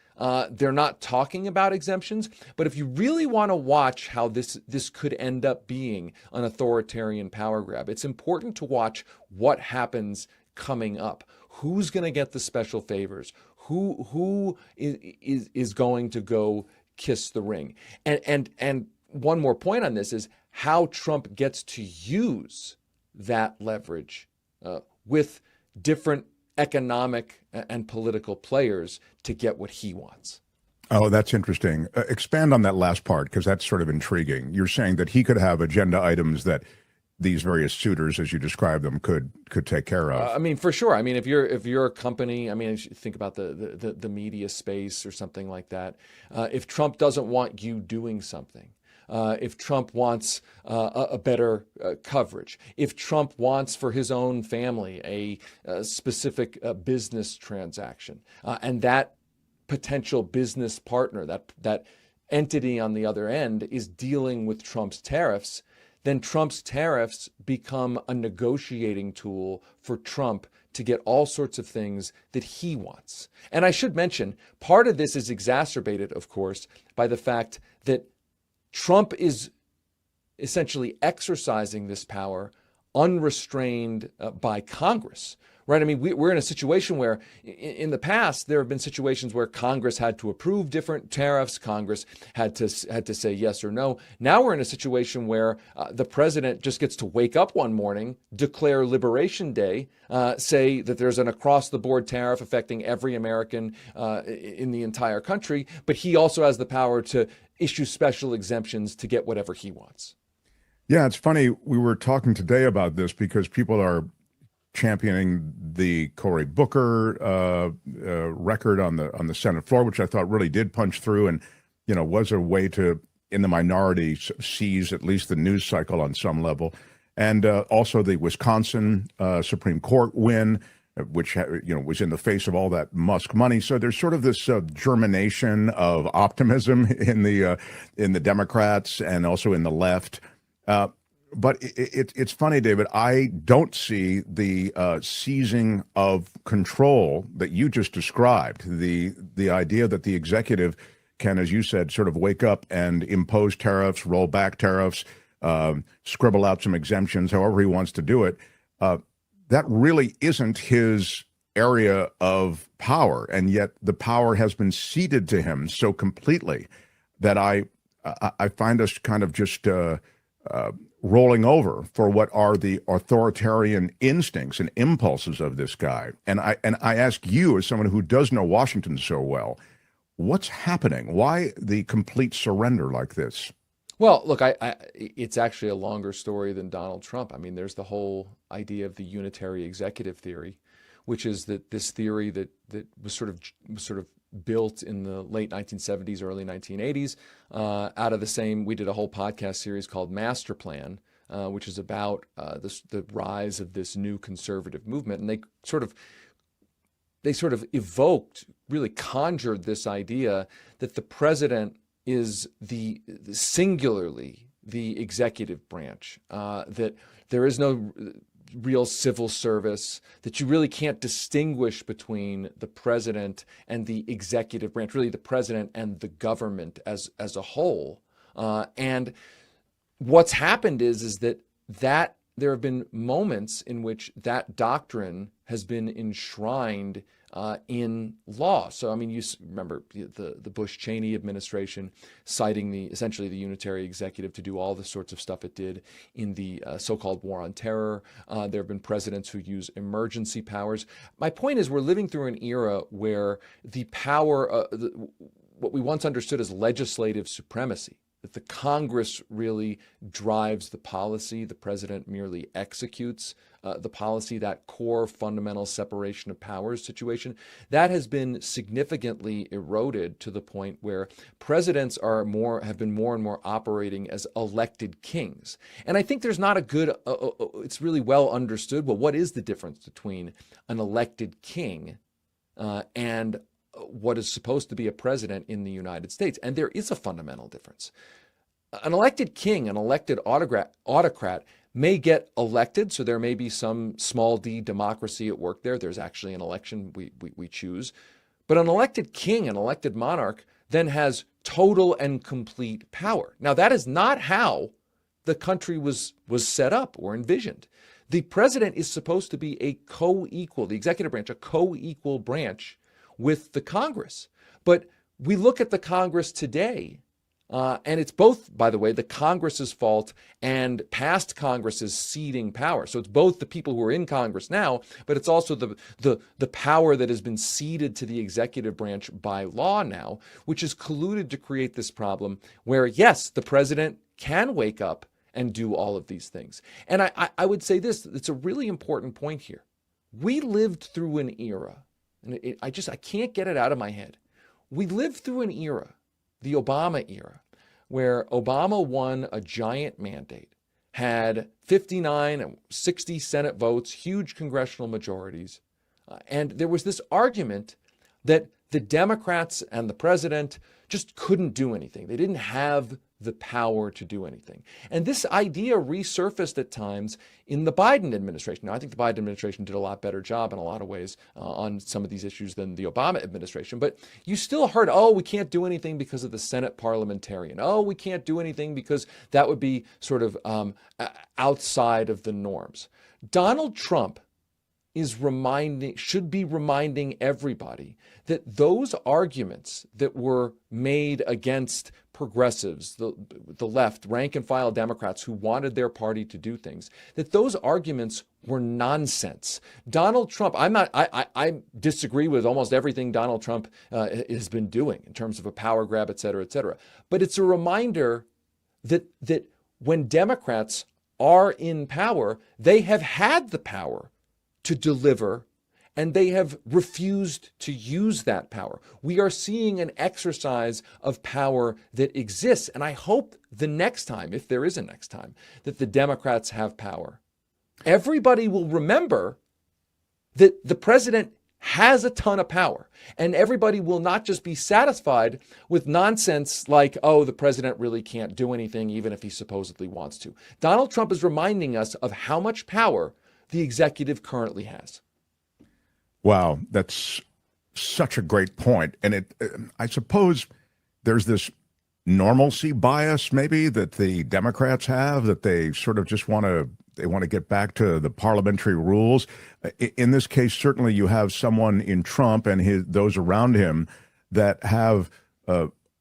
they're not talking about exemptions. But if you really want to watch how this could end up being an authoritarian power grab, it's important to watch what happens coming up. Who's going to get the special favors? Who is going to go kiss the ring? And one more point on this is how Trump gets to use that leverage with different economic and political players to get what he wants. Oh, that's interesting. Expand on that last part, because that's sort of intriguing. You're saying that he could have agenda items that these various suitors, as you describe them, could take care of. I mean, for sure. I mean, if you're a company, I mean, if you think about the media space or something like that. If Trump doesn't want you doing something, if Trump wants a better coverage, if Trump wants for his own family a specific business transaction, and that potential business partner, that entity on the other end is dealing with Trump's tariffs, then Trump's tariffs become a negotiating tool for Trump to get all sorts of things that he wants. And I should mention, part of this is exacerbated, of course, by the fact that Trump is essentially exercising this power unrestrained by Congress, right? I mean, we're in a situation where in the past, there have been situations where Congress had to approve different tariffs. Congress had to say yes or no. Now we're in a situation where the president just gets to wake up one morning, declare Liberation Day, say that there's an across-the-board tariff affecting every American in the entire country, but he also has the power to issue special exemptions to get whatever he wants. Yeah, it's funny. We were talking today about this because people are championing the Cory Booker record on the Senate floor, which I thought really did punch through and, was a way to, in the minority, seize at least the news cycle on some level. And also the Wisconsin Supreme Court win, which was in the face of all that Musk money. So there's sort of this germination of optimism in the Democrats and also in the left. But it's funny, David, I don't see the seizing of control that you just described, the idea that the executive can, as you said, sort of wake up and impose tariffs, roll back tariffs, scribble out some exemptions, however he wants to do it. That really isn't his area of power, and yet the power has been ceded to him so completely that I find us kind of just rolling over for what are the authoritarian instincts and impulses of this guy. And I ask you, as someone who does know Washington so well, what's happening? Why the complete surrender like this? Well, look, it's actually a longer story than Donald Trump. I mean, there's the whole idea of the unitary executive theory, which is that this theory that was sort of built in the late 1970s, early 1980s, out of the same. We did a whole podcast series called Master Plan, which is about the rise of this new conservative movement, and they sort of they sort of evoked, really conjured this idea that the president is singularly the executive branch, that there is no real civil service, that you really can't distinguish between the president and the executive branch, really the president and the government as a whole. And what's happened is that there have been moments in which that doctrine has been enshrined in law. So, I mean, you remember the Bush-Cheney administration citing essentially the unitary executive to do all the sorts of stuff it did in the so-called war on terror. There have been presidents who use emergency powers. My point is we're living through an era where the power, what we once understood as legislative supremacy, that the Congress really drives the policy, the president merely executes the policy, that core fundamental separation of powers situation, that has been significantly eroded to the point where presidents have been more and more operating as elected kings. And I think there's not a good, it's really well understood, well, what is the difference between an elected king and what is supposed to be a president in the United States? And there is a fundamental difference. An elected king, an elected autocrat may get elected, so there may be some small d democracy at work there. There's actually an election we choose. But an elected king, an elected monarch, then has total and complete power. Now, that is not how the country was set up or envisioned. The president is supposed to be a co-equal, the executive branch, a co-equal branch with the Congress. But we look at the Congress today, and it's both, by the way, the Congress's fault and past Congress's ceding power. So it's both the people who are in Congress now, but it's also the power that has been ceded to the executive branch by law now, which is colluded to create this problem where, yes, the president can wake up and do all of these things. And I would say this, it's a really important point here. We lived through an era, and I can't get it out of my head. We lived through an era, the Obama era, where Obama won a giant mandate, had 59 and 60 Senate votes, huge congressional majorities. And there was this argument that the Democrats and the president just couldn't do anything. They didn't have the power to do anything. And this idea resurfaced at times in the Biden administration. Now, I think the Biden administration did a lot better job in a lot of ways on some of these issues than the Obama administration. But you still heard, oh, we can't do anything because of the Senate parliamentarian. Oh, we can't do anything because that would be sort of outside of the norms. Donald Trump should be reminding everybody that those arguments that were made against progressives, the left, rank and file Democrats who wanted their party to do things, that those arguments were nonsense. Donald Trump, I disagree with almost everything Donald Trump has been doing in terms of a power grab, et cetera, et cetera. But it's a reminder that when Democrats are in power, they have had the power to deliver, and they have refused to use that power. We are seeing an exercise of power that exists, and I hope the next time, if there is a next time, that the Democrats have power, everybody will remember that the president has a ton of power, and everybody will not just be satisfied with nonsense like, oh, the president really can't do anything even if he supposedly wants to. Donald Trump is reminding us of how much power the executive currently has. Wow, that's such a great point. And I suppose there's this normalcy bias maybe that the Democrats have, that they sort of just want to get back to the parliamentary rules. In this case, certainly you have someone in Trump and those around him that have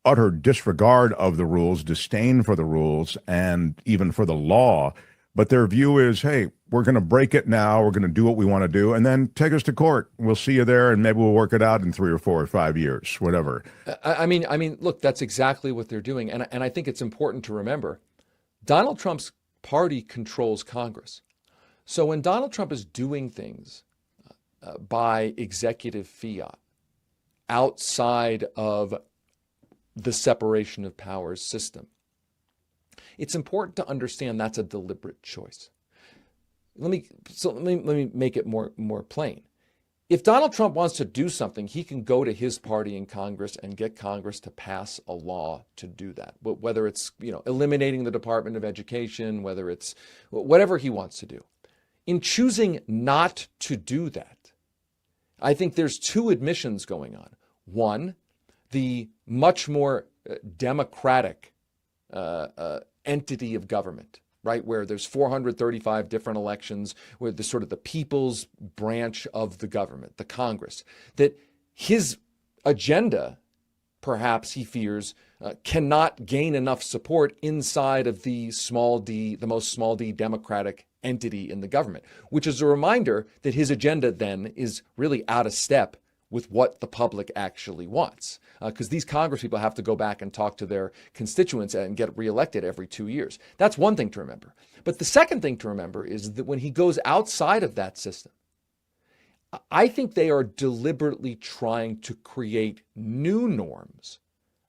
utter disregard of the rules, disdain for the rules, and even for the law. But their view is, hey, we're going to break it now. We're going to do what we want to do, and then take us to court. We'll see you there, and maybe we'll work it out in 3 or 4 or 5 years, whatever. I mean, look, that's exactly what they're doing, and I think it's important to remember, Donald Trump's party controls Congress. So when Donald Trump is doing things by executive fiat outside of the separation of powers system, it's important to understand that's a deliberate choice. Let me make it more plain. if Donald Trump wants to do something, he can go to his party in Congress and get Congress to pass a law to do that. But whether it's, eliminating the Department of Education, whether it's whatever he wants to do. In choosing not to do that, I think there's two admissions going on. One, the much more democratic entity of government, right, where there's 435 different elections, where the sort of the people's branch of the government, the Congress, that his agenda, perhaps he fears, cannot gain enough support inside of the most small d democratic entity in the government, which is a reminder that his agenda then is really out of step with what the public actually wants. Because these Congress people have to go back and talk to their constituents and get reelected every 2 years. That's one thing to remember. But the second thing to remember is that when he goes outside of that system, I think they are deliberately trying to create new norms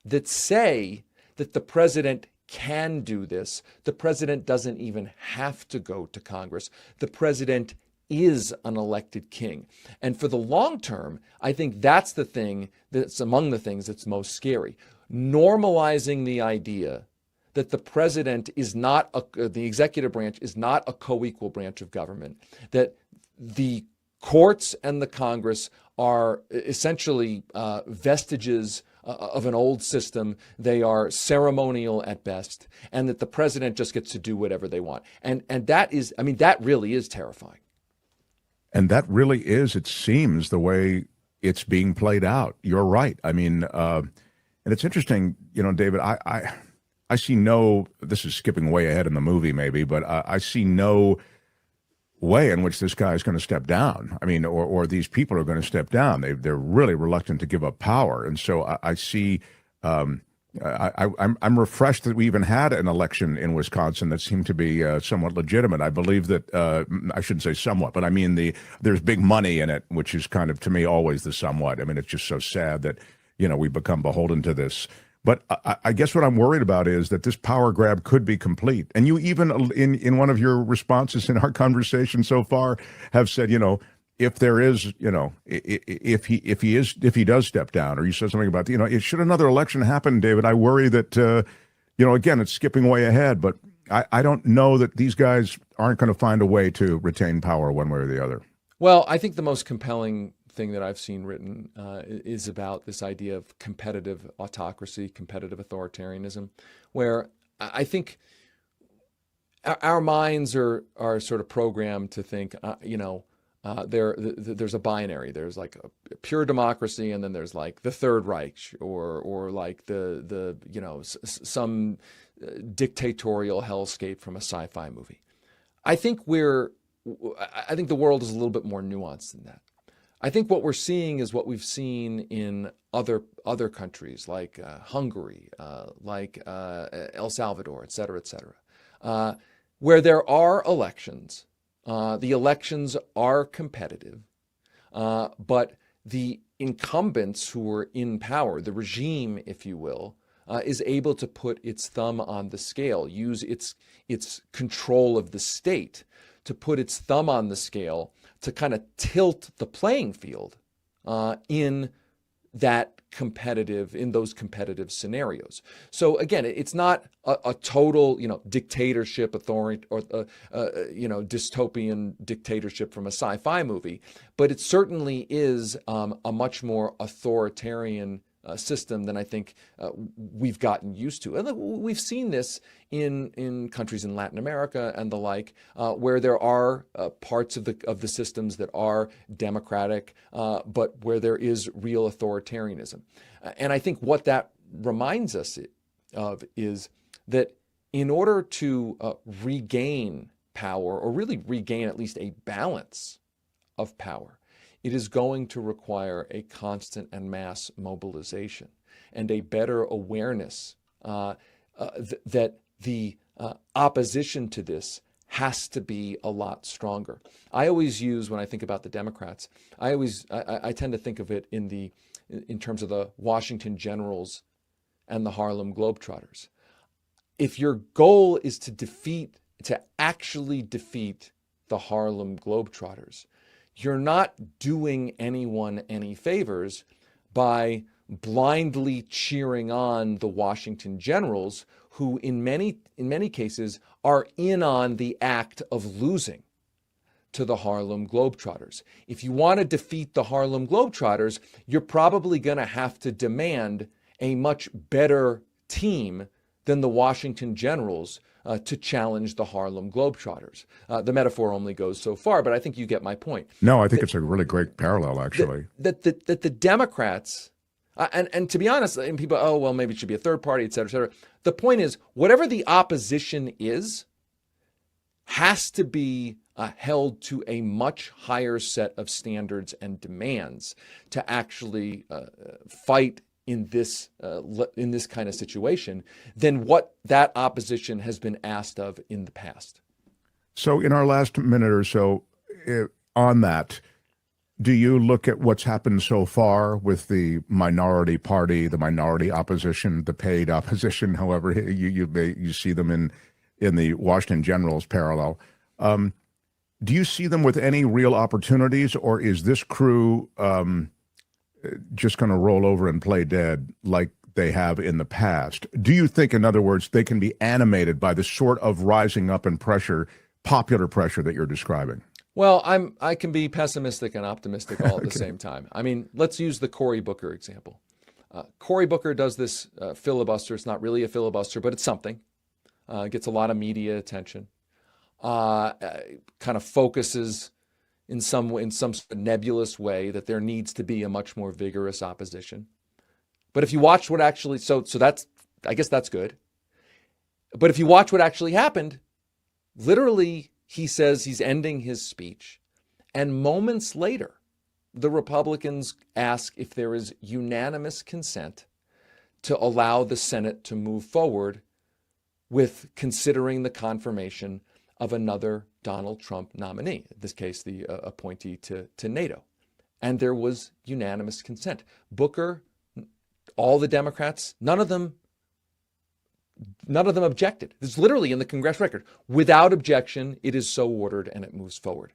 that say that the president can do this. The president doesn't even have to go to Congress. The president is an elected king. And for the long term, I think that's the thing that's among the things that's most scary. Normalizing the idea that the president is not, the executive branch is not a co-equal branch of government, that the courts and the Congress are essentially vestiges of an old system. They are ceremonial at best, and that the president just gets to do whatever they want. And that is, that really is terrifying. And that really is, it seems, the way it's being played out. You're right. And it's interesting, David, I see no, this is skipping way ahead in the movie maybe, but I see no way in which this guy is going to step down. Or these people are going to step down. They're really reluctant to give up power. And so I see, I'm refreshed that we even had an election in Wisconsin that seemed to be somewhat legitimate. I believe that, I shouldn't say somewhat, but there's big money in it, which is kind of, to me, always the somewhat. It's just so sad that, we become beholden to this. But I guess what I'm worried about is that this power grab could be complete. And you even, in one of your responses in our conversation so far, have said, if there is, if he does step down, or you said something about, should another election happen, David, I worry that, again, it's skipping way ahead, but I don't know that these guys aren't going to find a way to retain power one way or the other. Well, I think the most compelling thing that I've seen written is about this idea of competitive autocracy, competitive authoritarianism, where I think our minds are sort of programmed to think, there's a binary. There's like a pure democracy, and then there's like the Third Reich, or like some dictatorial hellscape from a sci-fi movie. I think the world is a little bit more nuanced than that. I think what we're seeing is what we've seen in other countries like Hungary, like El Salvador, et cetera, where there are elections. The elections are competitive, but the incumbents who are in power, the regime, if you will, is able to put its thumb on the scale, use its control of the state to put its thumb on the scale to kind of tilt the playing field in those competitive scenarios. So again, it's not a total, dictatorship, authority, or dystopian dictatorship from a sci-fi movie, but it certainly is a much more authoritarian system than I think we've gotten used to. And we've seen this in countries in Latin America and the like, where there are parts of the systems that are democratic, but where there is real authoritarianism. And I think what that reminds us of is that in order to regain power, or really regain at least a balance of power, it is going to require a constant and mass mobilization and a better awareness that the opposition to this has to be a lot stronger. I always use, when I think about the Democrats, I tend to think of it in terms of the Washington Generals and the Harlem Globetrotters. If your goal is to actually defeat the Harlem Globetrotters, you're not doing anyone any favors by blindly cheering on the Washington Generals, who in many cases are in on the act of losing to the Harlem Globetrotters. If you want to defeat the Harlem Globetrotters, you're probably going to have to demand a much better team than the Washington Generals to challenge the Harlem Globetrotters. The metaphor only goes so far, but I think you get my point. No, I think it's a really great parallel, actually. That the Democrats, and to be honest, and people, oh, well, maybe it should be a third party, et cetera, et cetera. The point is, whatever the opposition is, has to be held to a much higher set of standards and demands to actually fight in this kind of situation than what that opposition has been asked of in the past. So in our last minute or so on that, do you look at what's happened so far with the minority party, the minority opposition, the paid opposition, however you see them in the Washington Generals parallel? Do you see them with any real opportunities, or is this crew just going to roll over and play dead like they have in the past? Do you think, in other words, they can be animated by the sort of rising up in pressure, popular pressure that you're describing? Well, I can be pessimistic and optimistic all at the same time. I mean, let's use the Cory Booker example. Cory Booker does this filibuster. It's not really a filibuster, but it's something. Gets a lot of media attention. Kind of focuses in some sort of nebulous way that there needs to be a much more vigorous opposition. But if you watch what actually, so that's, I guess that's good. But if you watch what actually happened, literally he says he's ending his speech, and moments later, the Republicans ask if there is unanimous consent to allow the Senate to move forward with considering the confirmation of another Donald Trump nominee, in this case, the appointee to NATO. And there was unanimous consent. Booker, all the Democrats, none of them objected. It's literally in the congressional record. Without objection, it is so ordered and it moves forward.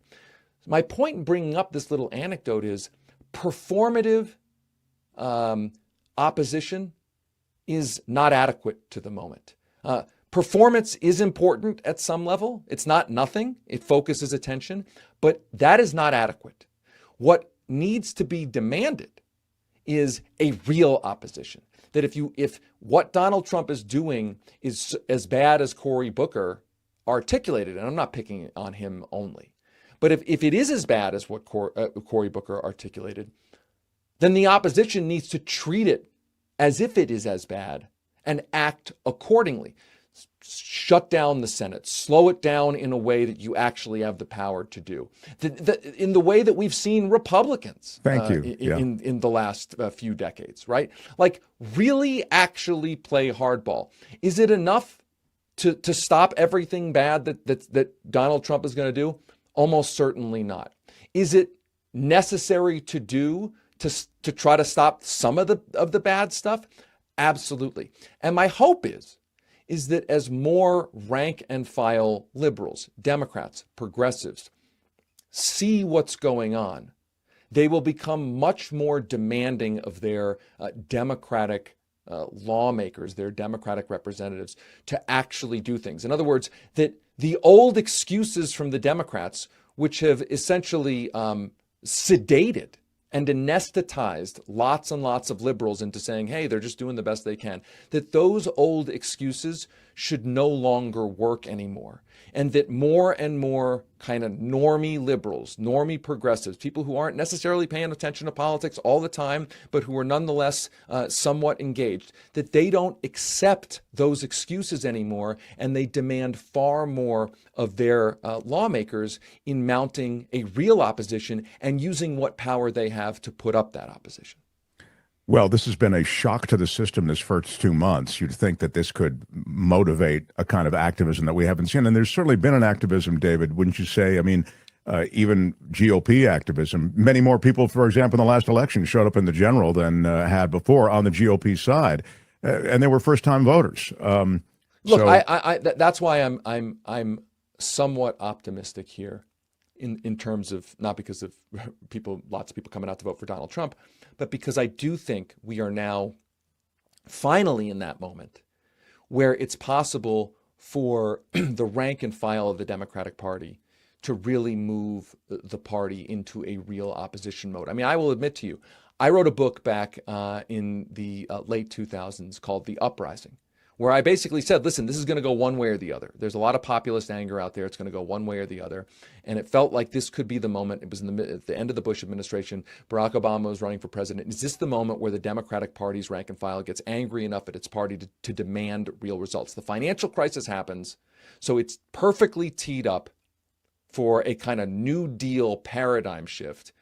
My point in bringing up this little anecdote is performative opposition is not adequate to the moment. Performance is important at some level. It's not nothing. It focuses attention, but that is not adequate. What needs to be demanded is a real opposition. That if what Donald Trump is doing is as bad as Cory Booker articulated, and I'm not picking on him only, but if it is as bad as what Cory Booker articulated, then the opposition needs to treat it as if it is as bad and act accordingly. Shut down the Senate, slow it down in a way that you actually have the power to do. In the way that we've seen Republicans in the last few decades, right? Like really actually play hardball. Is it enough to stop everything bad that Donald Trump is going to do? Almost certainly not. Is it necessary to do to try to stop some of the bad stuff? Absolutely. And my hope is that as more rank and file liberals, Democrats, progressives see what's going on, they will become much more demanding of their Democratic lawmakers, their Democratic representatives, to actually do things. In other words, that the old excuses from the Democrats, which have essentially sedated and anesthetized lots and lots of liberals into saying, hey, they're just doing the best they can, that those old excuses should no longer work anymore. And that more and more kind of normie liberals, normie progressives, people who aren't necessarily paying attention to politics all the time, but who are nonetheless somewhat engaged, that they don't accept those excuses anymore, and they demand far more of their lawmakers in mounting a real opposition and using what power they have to put up that opposition. Well, this has been a shock to the system this first 2 months. You'd think that this could motivate a kind of activism that we haven't seen. And there's certainly been an activism, David, wouldn't you say? I mean, even GOP activism. Many more people, for example, in the last election showed up in the general than had before on the GOP side. And they were first-time voters. Look, that's why I'm somewhat optimistic here, in terms of, not because of lots of people coming out to vote for Donald Trump, but because I do think we are now finally in that moment where it's possible for the rank and file of the Democratic Party to really move the party into a real opposition mode. I mean, I will admit to you, I wrote a book back in the late 2000s called The Uprising, where I basically said, listen, this is going to go one way or the other. There's a lot of populist anger out there. It's going to go one way or the other. And it felt like this could be the moment. It was at the end of the Bush administration. Barack Obama was running for president. Is this the moment where the Democratic Party's rank and file gets angry enough at its party to demand real results? The financial crisis happens, so it's perfectly teed up for a kind of New Deal paradigm shift.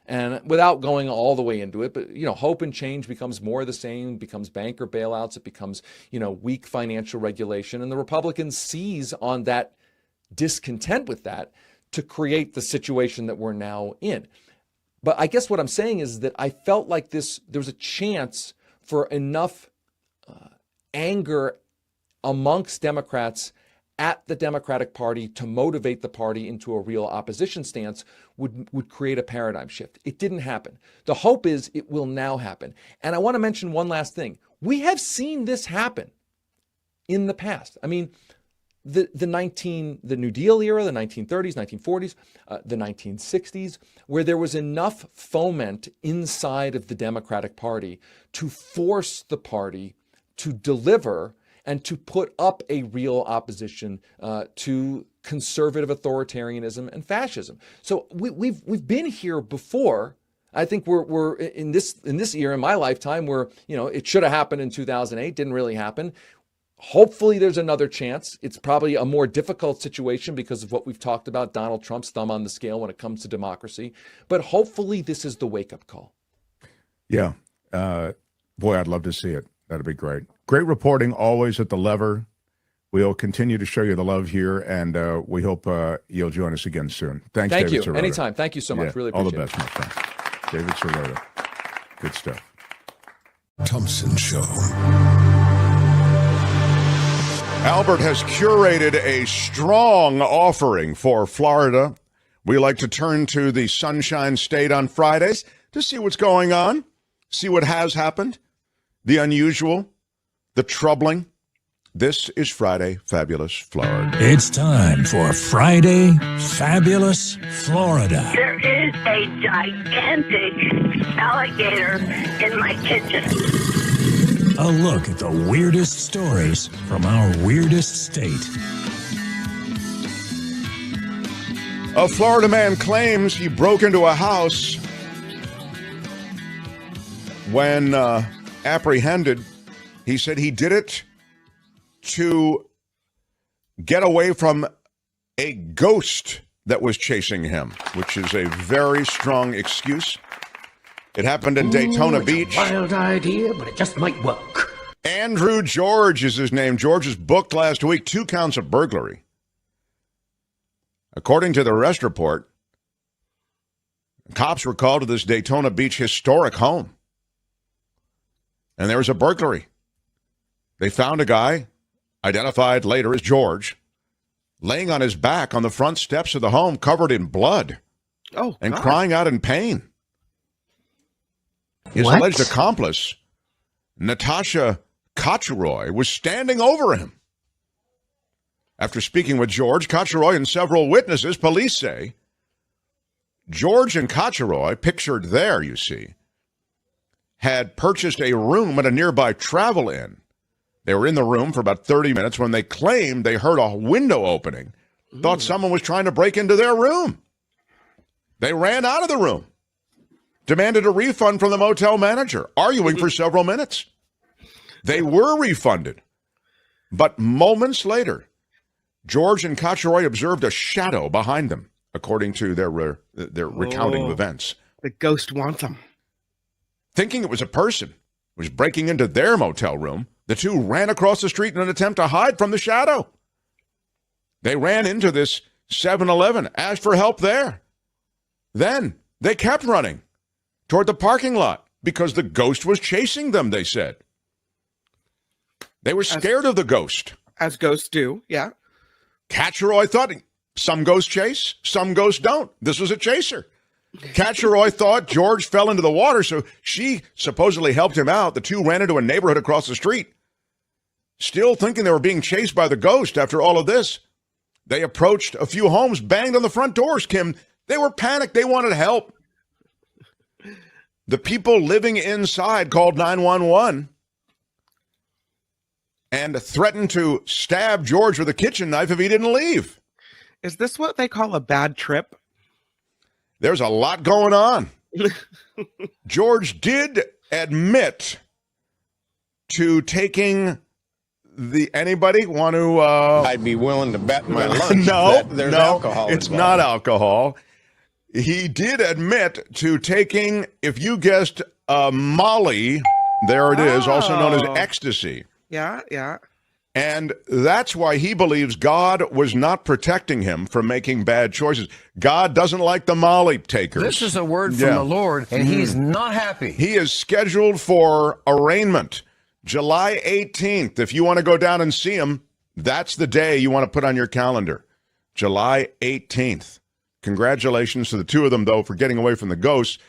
And without going all the way into it, but, hope and change becomes more of the same, becomes banker bailouts, it becomes, weak financial regulation. And the Republicans seize on that discontent with that to create the situation that we're now in. But I guess what I'm saying is that I felt like there was a chance for enough anger amongst Democrats at the Democratic Party to motivate the party into a real opposition stance would create a paradigm shift. It didn't happen. The hope is it will now happen. And I want to mention one last thing. We have seen this happen in the past. I mean, the New Deal era, the 1930s, 1940s, the 1960s, where there was enough foment inside of the Democratic Party to force the party to deliver and to put up a real opposition to conservative authoritarianism and fascism. So we've been here before. I think we're in this year in my lifetime where it should have happened in 2008, didn't really happen. Hopefully there's another chance. It's probably a more difficult situation because of what we've talked about, Donald Trump's thumb on the scale when it comes to democracy. But hopefully this is the wake-up call. Yeah. Boy, I'd love to see it. That'd be great. Great reporting always at the lever. We'll continue to show you the love here, and we hope you'll join us again soon. Thanks, Thank David you. Sirota. Anytime. Thank you so much. Really appreciate it. All the best, my friend. David Sirota. Good stuff. Thompson Show. Albert has curated a strong offering for Florida. We like to turn to the Sunshine State on Fridays to see what's going on, see what has happened, the unusual, the troubling. This is Friday Fabulous Florida. It's time for Friday Fabulous Florida. There is a gigantic alligator in my kitchen. A look at the weirdest stories from our weirdest state. A Florida man claims he broke into a house. When apprehended, he said he did it to get away from a ghost that was chasing him, which is a very strong excuse. It happened in Daytona Beach. Wild idea, but it just might work. Andrew George is his name. George was booked last week, 2 counts of burglary. According to the arrest report, cops were called to this Daytona Beach historic home. And there was a burglary. They found a guy, identified later as George, laying on his back on the front steps of the home, covered in blood. And crying out in pain. His alleged accomplice, Natasha Kocheroy, was standing over him. After speaking with George, Kocheroy, and several witnesses, police say George and Kocheroy, pictured there, you see, had purchased a room at a nearby travel inn. They were in the room for about 30 minutes when they claimed they heard a window opening, thought someone was trying to break into their room. They ran out of the room, demanded a refund from the motel manager, arguing for several minutes. They were refunded. But moments later, George and Kocheroy observed a shadow behind them, according to their recounting of events. The ghost wants them. Thinking it was a person who was breaking into their motel room, the two ran across the street in an attempt to hide from the shadow. They ran into this 7-Eleven, asked for help there. Then they kept running toward the parking lot because the ghost was chasing them, they said. They were scared of the ghost. As ghosts do, yeah. Kocheroy thought Some ghosts chase, some ghosts don't. This was a chaser. Catcher-Roy thought George fell into the water, so she supposedly helped him out. The two ran into a neighborhood across the street. Still thinking they were being chased by the ghost after all of this. They approached a few homes, banged on the front doors, Kim. They were panicked. They wanted help. The people living inside called 911 and threatened to stab George with a kitchen knife if he didn't leave. Is this what they call a bad trip? There's a lot going on. George did admit to taking anybody want to... I'd be willing to bet my lunch that there's alcohol it's involved. Not alcohol. He did admit to taking, if you guessed, Molly, there it is, also known as ecstasy. Yeah, yeah. And that's why he believes God was not protecting him from making bad choices. God doesn't like the Molly takers. This is a word from the Lord, and he's not happy. He is scheduled for arraignment July 18th. If you want to go down and see him, that's the day you want to put on your calendar. July 18th. Congratulations to the two of them, though, for getting away from the ghosts.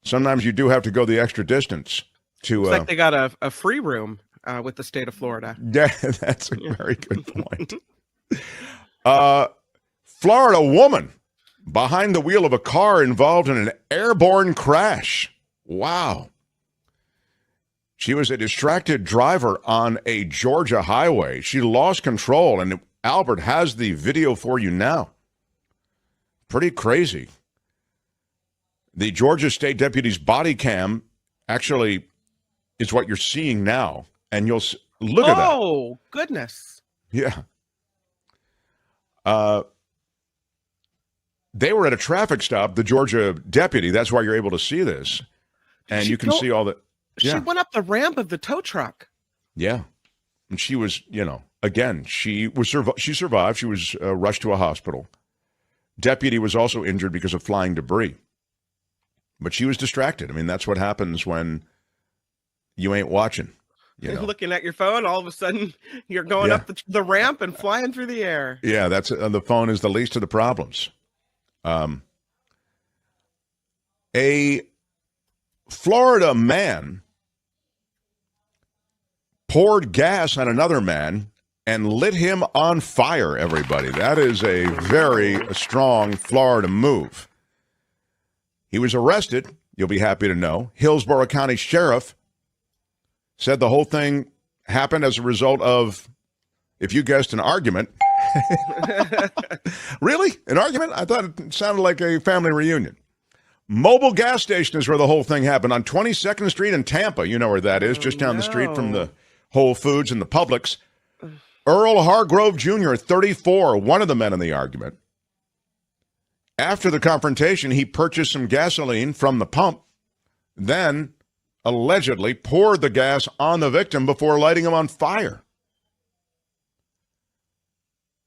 Sometimes you do have to go the extra distance to... It's like they got a free room with the state of Florida. Yeah, that's a very good point. Florida woman behind the wheel of a car involved in an airborne crash. Wow. She was a distracted driver on a Georgia highway. She lost control, and Albert has the video for you now. Pretty crazy. The Georgia State Deputy's body cam actually is what you're seeing now, and you'll look at that. Oh, goodness. Yeah. They were at a traffic stop, the Georgia deputy. That's why you're able to see this. And you can see all the... She went up the ramp of the tow truck. Yeah. And she was, again, she survived. She was rushed to a hospital. Deputy was also injured because of flying debris. But she was distracted. I mean, that's what happens when you ain't watching. You're looking at your phone, all of a sudden you're going up the ramp and flying through the air. Yeah, that's the phone is the least of the problems. A Florida man poured gas on another man and lit him on fire, everybody. That is a very strong Florida move. He was arrested, you'll be happy to know. Hillsborough County Sheriff said the whole thing happened as a result of, if you guessed, an argument. Really? An argument? I thought it sounded like a family reunion. Mobile gas station is where the whole thing happened, on 22nd Street in Tampa. You know where that is, just down the street from the Whole Foods and the Publix. Earl Hargrove Jr., 34, one of the men in the argument. After the confrontation, he purchased some gasoline from the pump, then allegedly poured the gas on the victim before lighting him on fire.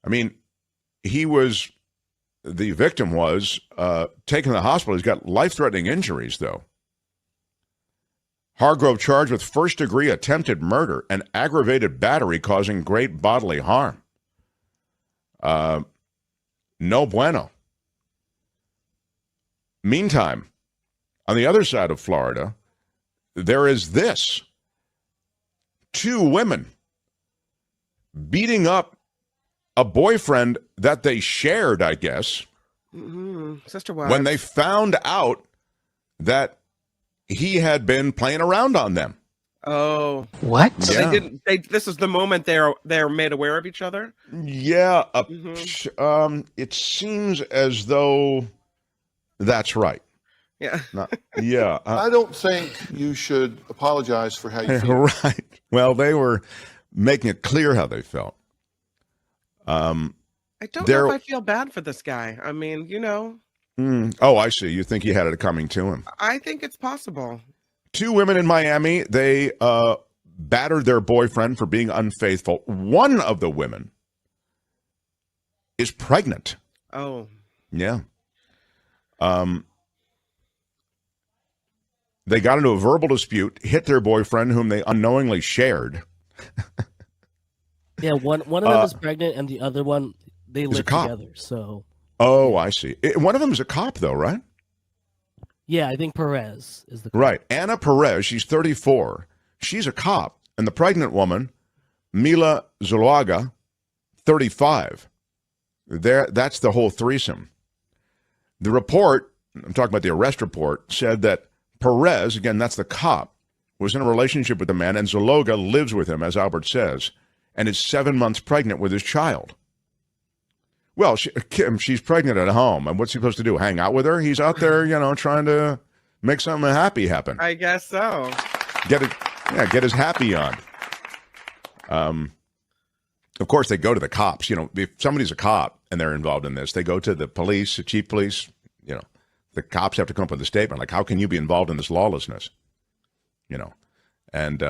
I mean, the victim was taken to the hospital. He's got life-threatening injuries, though. Hargrove charged with first-degree attempted murder and aggravated battery causing great bodily harm. No bueno. Meantime, on the other side of Florida, there is this. 2 women beating up a boyfriend that they shared, I guess, Sister wives. when they found out that he had been playing around on them. Oh. What? So Yeah. this is the moment they're made aware of each other? Yeah. It seems as though that's right. Yeah. Yeah. I don't think you should apologize for how you feel. Right. Well, they were making it clear how they felt. I don't know if I feel bad for this guy. I mean, Oh, I see. You think he had it coming to him. I think it's possible. 2 women in Miami, they battered their boyfriend for being unfaithful. One of the women is pregnant. Oh. Yeah. They got into a verbal dispute, hit their boyfriend, whom they unknowingly shared. Yeah, one of them is pregnant, and the other one they is a live cop. together. So. Oh, I see. One of them is a cop, though, right? Yeah, I think Perez is the cop. Right. Anna Perez, she's 34. She's a cop. And the pregnant woman, Mila Zuluaga, 35. That's the whole threesome. The report, I'm talking about the arrest report, said that Perez, again, that's the cop, was in a relationship with the man, and Zuluaga lives with him, as Albert says, and is 7 months pregnant with his child. Well, she's pregnant at home, and what's he supposed to do, hang out with her? He's out there, trying to make something happy happen. I guess so. Get his happy on. Of course, they go to the cops. If somebody's a cop and they're involved in this, they go to the police, the chief police. The cops have to come up with a statement like, how can you be involved in this lawlessness? And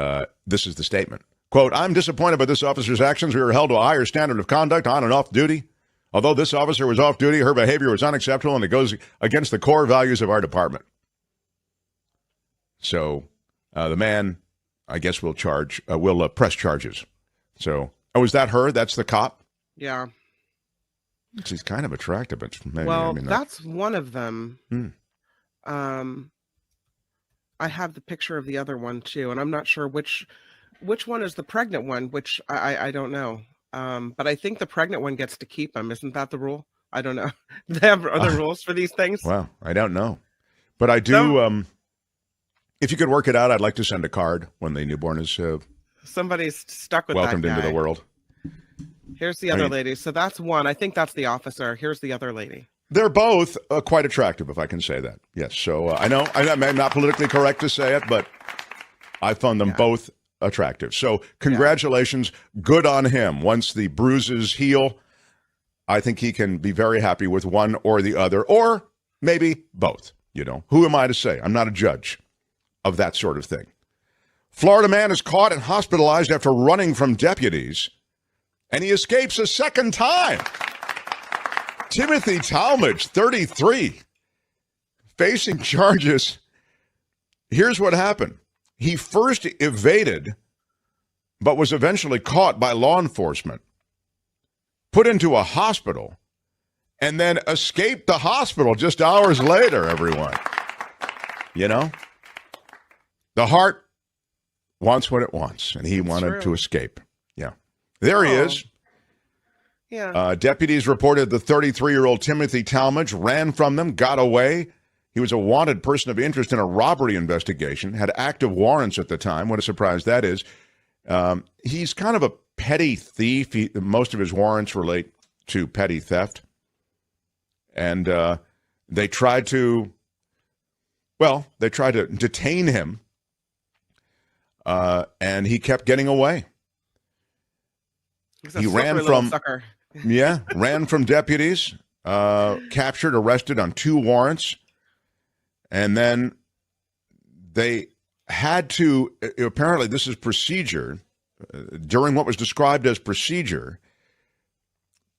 this is the statement. Quote, I'm disappointed by this officer's actions. We were held to a higher standard of conduct on and off duty. Although this officer was off duty, her behavior was unacceptable and it goes against the core values of our department. So the man, I guess, will press charges. So, is that her? That's the cop? Yeah. She's kind of attractive. But maybe, that's one of them. I have the picture of the other one too, and I'm not sure which one is the pregnant one, which I don't know. But I think the pregnant one gets to keep him. Isn't that the rule? I don't know. Do they have other rules for these things? Well, I don't know. But I do, if you could work it out, I'd like to send a card when the newborn is somebody's stuck with welcomed that guy. into the world. Here's the other lady. So that's one. I think that's the officer. Here's the other lady. They're both quite attractive, if I can say that. Yes. So I know I'm not politically correct to say it, but I found them both attractive. So congratulations. Good on him. Once the bruises heal, I think he can be very happy with one or the other, or maybe both. Who am I to say? I'm not a judge of that sort of thing. Florida man is caught and hospitalized after running from deputies, and he escapes a second time. Timothy Talmadge, 33, facing charges. Here's what happened. He first evaded, but was eventually caught by law enforcement, put into a hospital, and then escaped the hospital just hours later, everyone. The heart wants what it wants, and he wanted to escape. Yeah. There he is. Yeah. Deputies reported the 33-year-old Timothy Talmadge ran from them, got away. He was a wanted person of interest in a robbery investigation, had active warrants at the time. What a surprise that is. He's kind of a petty thief. Most of his warrants relate to petty theft. And they tried to detain him, and he kept getting away. He ran from ran from deputies, captured, arrested on 2 warrants, and then they had to, apparently this is procedure, during what was described as procedure,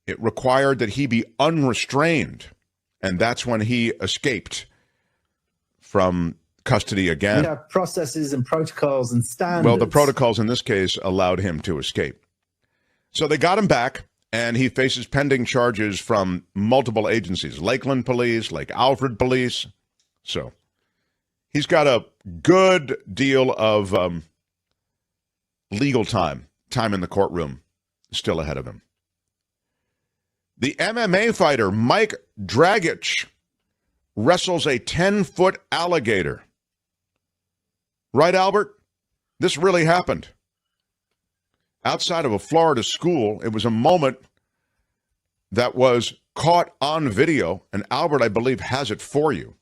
it required that he be unrestrained, and that's when he escaped from custody again. We have processes and protocols and standards. Well, the protocols in this case allowed him to escape. So they got him back, and he faces pending charges from multiple agencies, Lakeland Police, Lake Alfred Police. So he's got a good deal of legal time in the courtroom still ahead of him. The MMA fighter Mike Dragic wrestles a 10-foot alligator. Right, Albert? This really happened. Outside of a Florida school, it was a moment that was caught on video, and Albert, I believe, has it for you.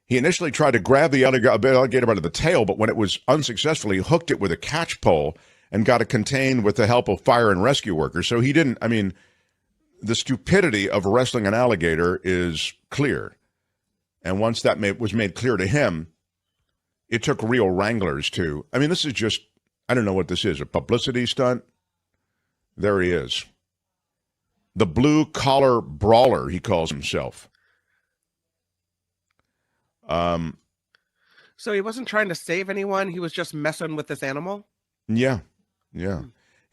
He initially tried to grab the alligator by the tail, but when it was unsuccessful, he hooked it with a catch pole and got it contained with the help of fire and rescue workers. So he didn't, the stupidity of wrestling an alligator is clear. And once that was made clear to him, it took real wranglers to, this is just, I don't know what this is, a publicity stunt? There he is. The blue-collar brawler, he calls himself. So he wasn't trying to save anyone. He was just messing with this animal? Yeah.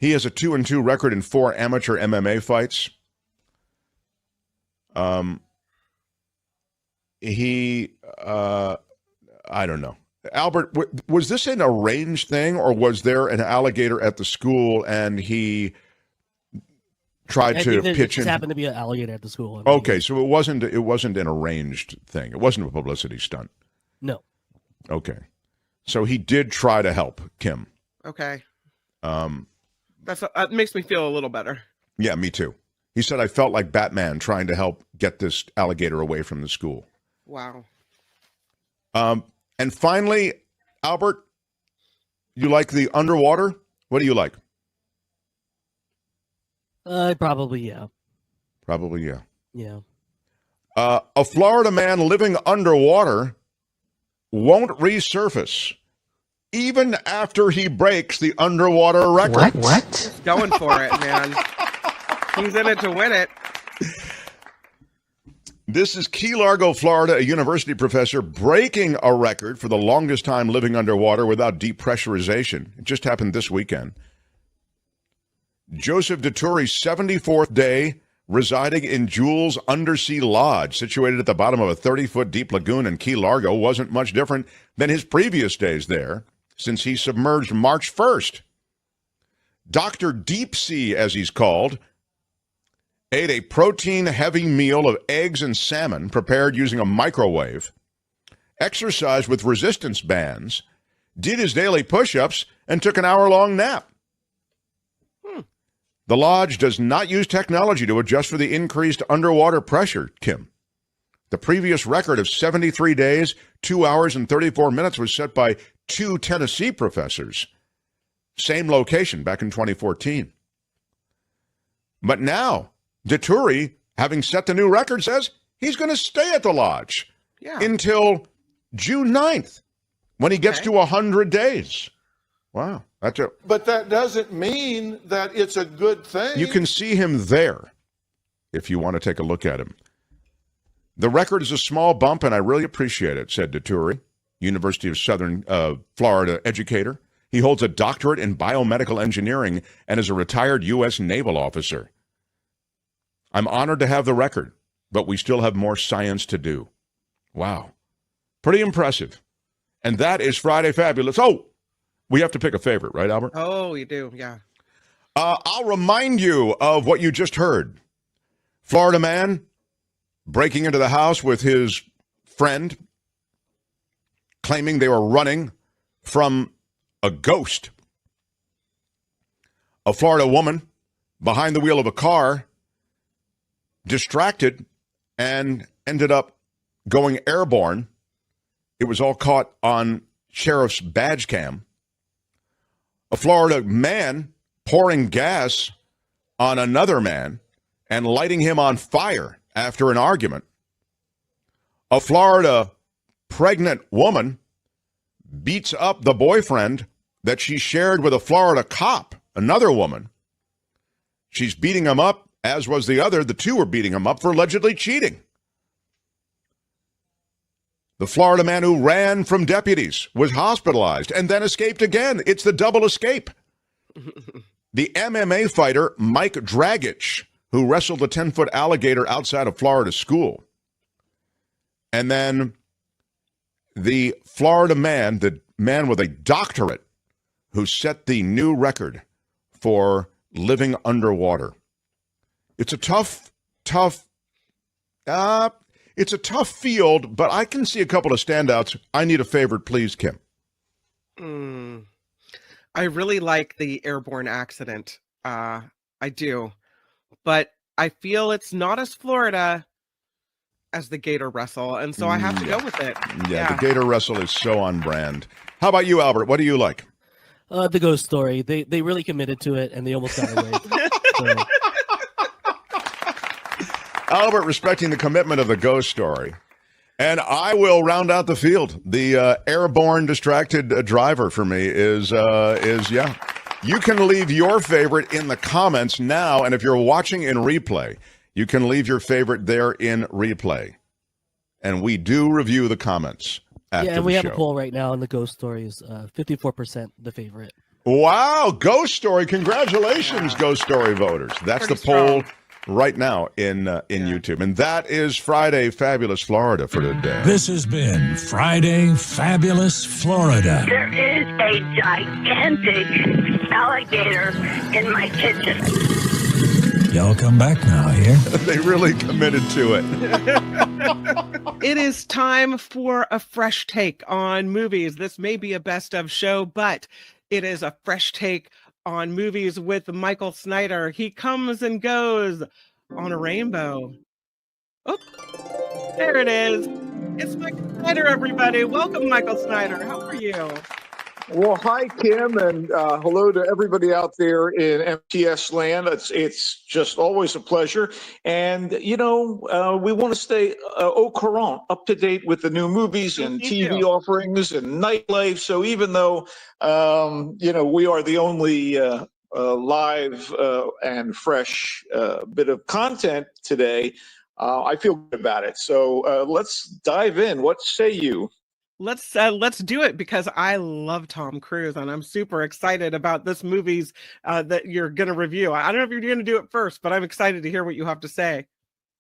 He has a 2-2 record in 4 amateur MMA fights. I don't know. Albert, was this an arranged thing, or was there an alligator at the school and he tried to pitch in? It happened to be an alligator at the school. I mean, Okay, so it wasn't an arranged thing. It wasn't a publicity stunt. No. Okay. So he did try to help Kim. Okay. That makes me feel a little better. Yeah, me too. He said, I felt like Batman trying to help get this alligator away from the school. Wow. And finally, Albert, you like the underwater? What do you like? Probably, yeah. Probably, yeah. Yeah. A Florida man living underwater won't resurface even after he breaks the underwater record. What? He's going for it, man. He's in it to win it. This is Key Largo, Florida, a university professor breaking a record for the longest time living underwater without depressurization. It just happened this weekend. Joseph Deturi's 74th day residing in Jules Undersea Lodge, situated at the bottom of a 30-foot deep lagoon in Key Largo, wasn't much different than his previous days there, since he submerged March 1st. Dr. Deep Sea, as he's called, ate a protein-heavy meal of eggs and salmon prepared using a microwave, exercised with resistance bands, did his daily push-ups, and took an hour-long nap. The lodge does not use technology to adjust for the increased underwater pressure, Kim. The previous record of 73 days, 2 hours, and 34 minutes was set by 2 Tennessee professors. Same location back in 2014. But now, Deturi, having set the new record, says he's going to stay at the lodge until June 9th, when he gets to 100 days. Wow. That's it. But that doesn't mean that it's a good thing. You can see him there if you want to take a look at him. The record is a small bump, and I really appreciate it, said Deturi, University of Southern Florida educator. He holds a doctorate in biomedical engineering and is a retired U.S. naval officer. I'm honored to have the record, but we still have more science to do. Wow. Pretty impressive. And that is Friday Fabulous. Oh, we have to pick a favorite, right, Albert? Oh, you do, yeah. I'll remind you of what you just heard. Florida man breaking into the house with his friend, claiming they were running from a ghost. A Florida woman behind the wheel of a car, distracted, and ended up going airborne. It was all caught on sheriff's badge cam. A Florida man pouring gas on another man and lighting him on fire after an argument. A Florida pregnant woman beats up the boyfriend that she shared with a Florida cop, another woman. She's beating him up, as was the other. The two were beating him up for allegedly cheating. The Florida man who ran from deputies was hospitalized and then escaped again. It's the double escape. The MMA fighter Mike Dragich, who wrestled a 10-foot alligator outside of Florida school. And then the Florida man, the man with a doctorate, who set the new record for living underwater. It's a tough field, but I can see a couple of standouts. I need a favorite, please, Kim. I really like the airborne accident. I do. But I feel it's not as Florida as the gator wrestle, and so I have to go with it. Yeah, the gator wrestle is so on brand. How about you, Albert? What do you like? The ghost story. They really committed to it, and they almost got away. So. Albert respecting the commitment of the ghost story. And I will round out the field. The airborne distracted driver for me is. You can leave your favorite in the comments now, and if you're watching in replay, you can leave your favorite there in replay. And we do review the comments after the show. Yeah, and we have a poll right now, and the ghost story is 54% the favorite. Wow, Ghost Story. Congratulations, Ghost Story voters. That's Pretty the poll strong. right now in YouTube. And that is Friday Fabulous Florida for today. This has been Friday Fabulous Florida. There is a gigantic alligator in my kitchen. Y'all come back now here. They really committed to it. It is time for a fresh take on movies. This may be a best of show, but it is a fresh take on movies with Michael Snyder. He comes and goes on a rainbow. Oh, there it is. It's Michael Snyder, everybody. Welcome, Michael Snyder. How are you? Well, hi, Kim, and hello to everybody out there in MTS land. It's just always a pleasure. And, you know, we want to stay au courant, up to date with the new movies and TV offerings and nightlife. So even though, you know, we are the only live and fresh bit of content today, I feel good about it. So let's dive in. What say you? Let's do it, because I love Tom Cruise and I'm super excited about this movies that you're going to review. I don't know if you're going to do it first, but I'm excited to hear what you have to say.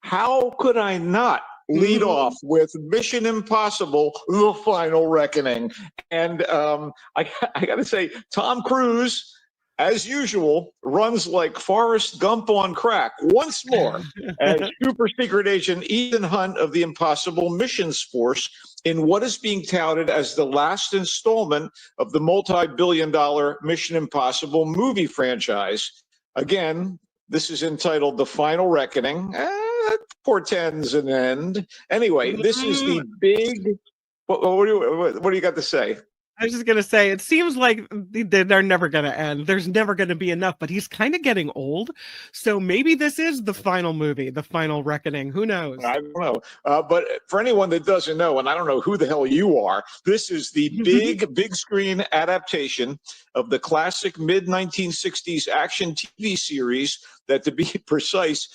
How could I not lead off with Mission Impossible: The Final Reckoning? And I got to say, Tom Cruise, as usual, runs like Forrest Gump on crack once more as super secret agent Ethan Hunt of the Impossible Missions Force in what is being touted as the last installment of the multi-billion-dollar Mission Impossible movie franchise. Again, this is entitled The Final Reckoning. That portends an end. Anyway, this is the big... What do you got to say? I was just going to say, it seems like they're never going to end. There's never going to be enough, but he's kind of getting old. So maybe this is the final movie, The Final Reckoning. Who knows? I don't know. But for anyone that doesn't know, and I don't know who the hell you are, this is the big screen adaptation of the classic mid-1960s action TV series that, to be precise,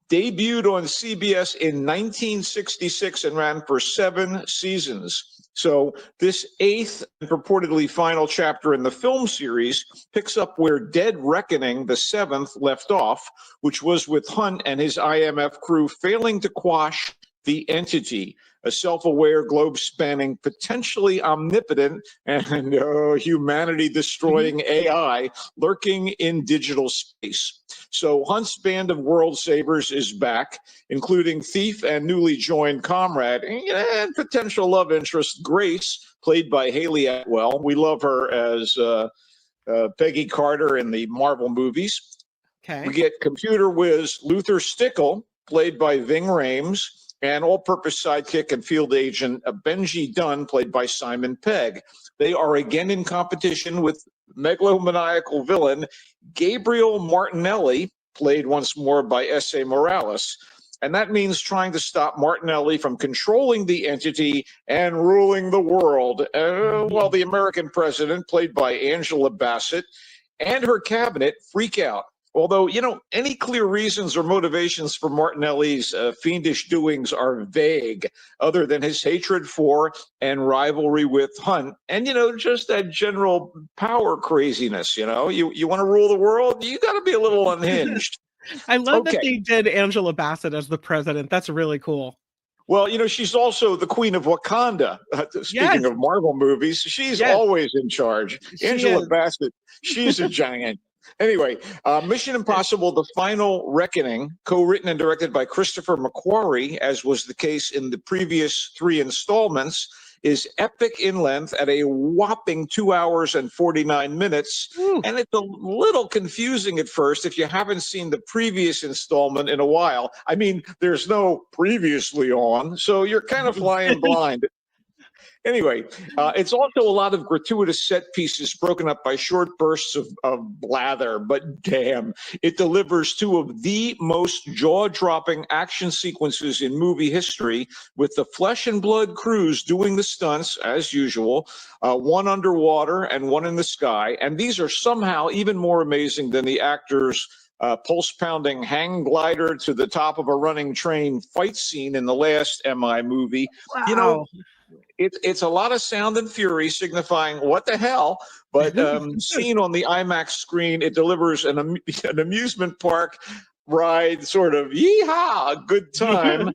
debuted on CBS in 1966 and ran for 7 seasons. So this 8th and purportedly final chapter in the film series picks up where Dead Reckoning, the 7th, left off, which was with Hunt and his IMF crew failing to quash the entity, a self-aware, globe-spanning, potentially omnipotent, and humanity-destroying AI lurking in digital space. So Hunt's band of world savers is back, including thief and newly joined comrade and potential love interest Grace, played by Haley Atwell. We love her as Peggy Carter in the Marvel movies. Okay. We get computer whiz Luther Stickle, played by Ving Rhames, and all-purpose sidekick and field agent Benji Dunn, played by Simon Pegg. They are again in competition with megalomaniacal villain Gabriel Martinelli, played once more by S.A. Morales. And that means trying to stop Martinelli from controlling the entity and ruling the world, while the American president, played by Angela Bassett, and her cabinet freak out. Although, you know, any clear reasons or motivations for Martinelli's fiendish doings are vague, other than his hatred for and rivalry with Hunt. And, you know, just that general power craziness, you know. You want to rule the world? You got to be a little unhinged. I love that they did Angela Bassett as the president. That's really cool. Well, you know, she's also the queen of Wakanda. Speaking of Marvel movies, she's always in charge. Angela Bassett, she's a giant. Anyway, Mission Impossible: The Final Reckoning, co-written and directed by Christopher McQuarrie, as was the case in the previous 3 installments, is epic in length at a whopping 2 hours and 49 minutes. And it's a little confusing at first if you haven't seen the previous installment in a while. I mean, there's no previously on, so you're kind of flying blind. Anyway, it's also a lot of gratuitous set pieces broken up by short bursts of blather, but damn, it delivers 2 of the most jaw-dropping action sequences in movie history, with the flesh and blood crews doing the stunts, as usual, one underwater and one in the sky. And these are somehow even more amazing than the actors' pulse-pounding hang glider to the top of a running train fight scene in the last MI movie. Wow. You know, It's a lot of sound and fury signifying what the hell, but seen on the IMAX screen, it delivers an amusement park ride, sort of yeehaw, a good time,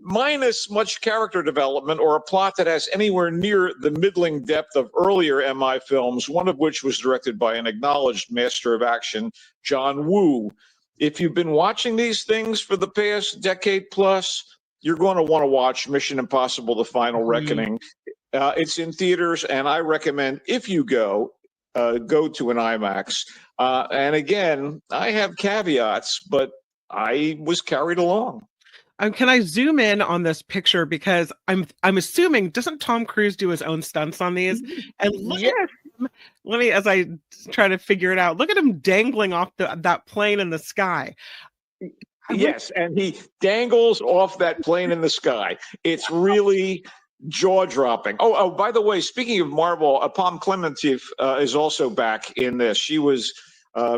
minus much character development or a plot that has anywhere near the middling depth of earlier MI films, one of which was directed by an acknowledged master of action, John Woo. If you've been watching these things for the past decade plus, you're going to want to watch Mission Impossible: The Final Reckoning. It's in theaters, and I recommend, if you go to an IMAX. And again, I have caveats, but I was carried along. Can I zoom in on this picture, because I'm assuming, doesn't Tom Cruise do his own stunts on these? And look at him, let me, as I try to figure it out, look at him dangling off that plane in the sky. Yes, and he dangles off that plane in the sky. It's really jaw-dropping. Oh, by the way, speaking of Marvel, Pom Klementieff is also back in this. She was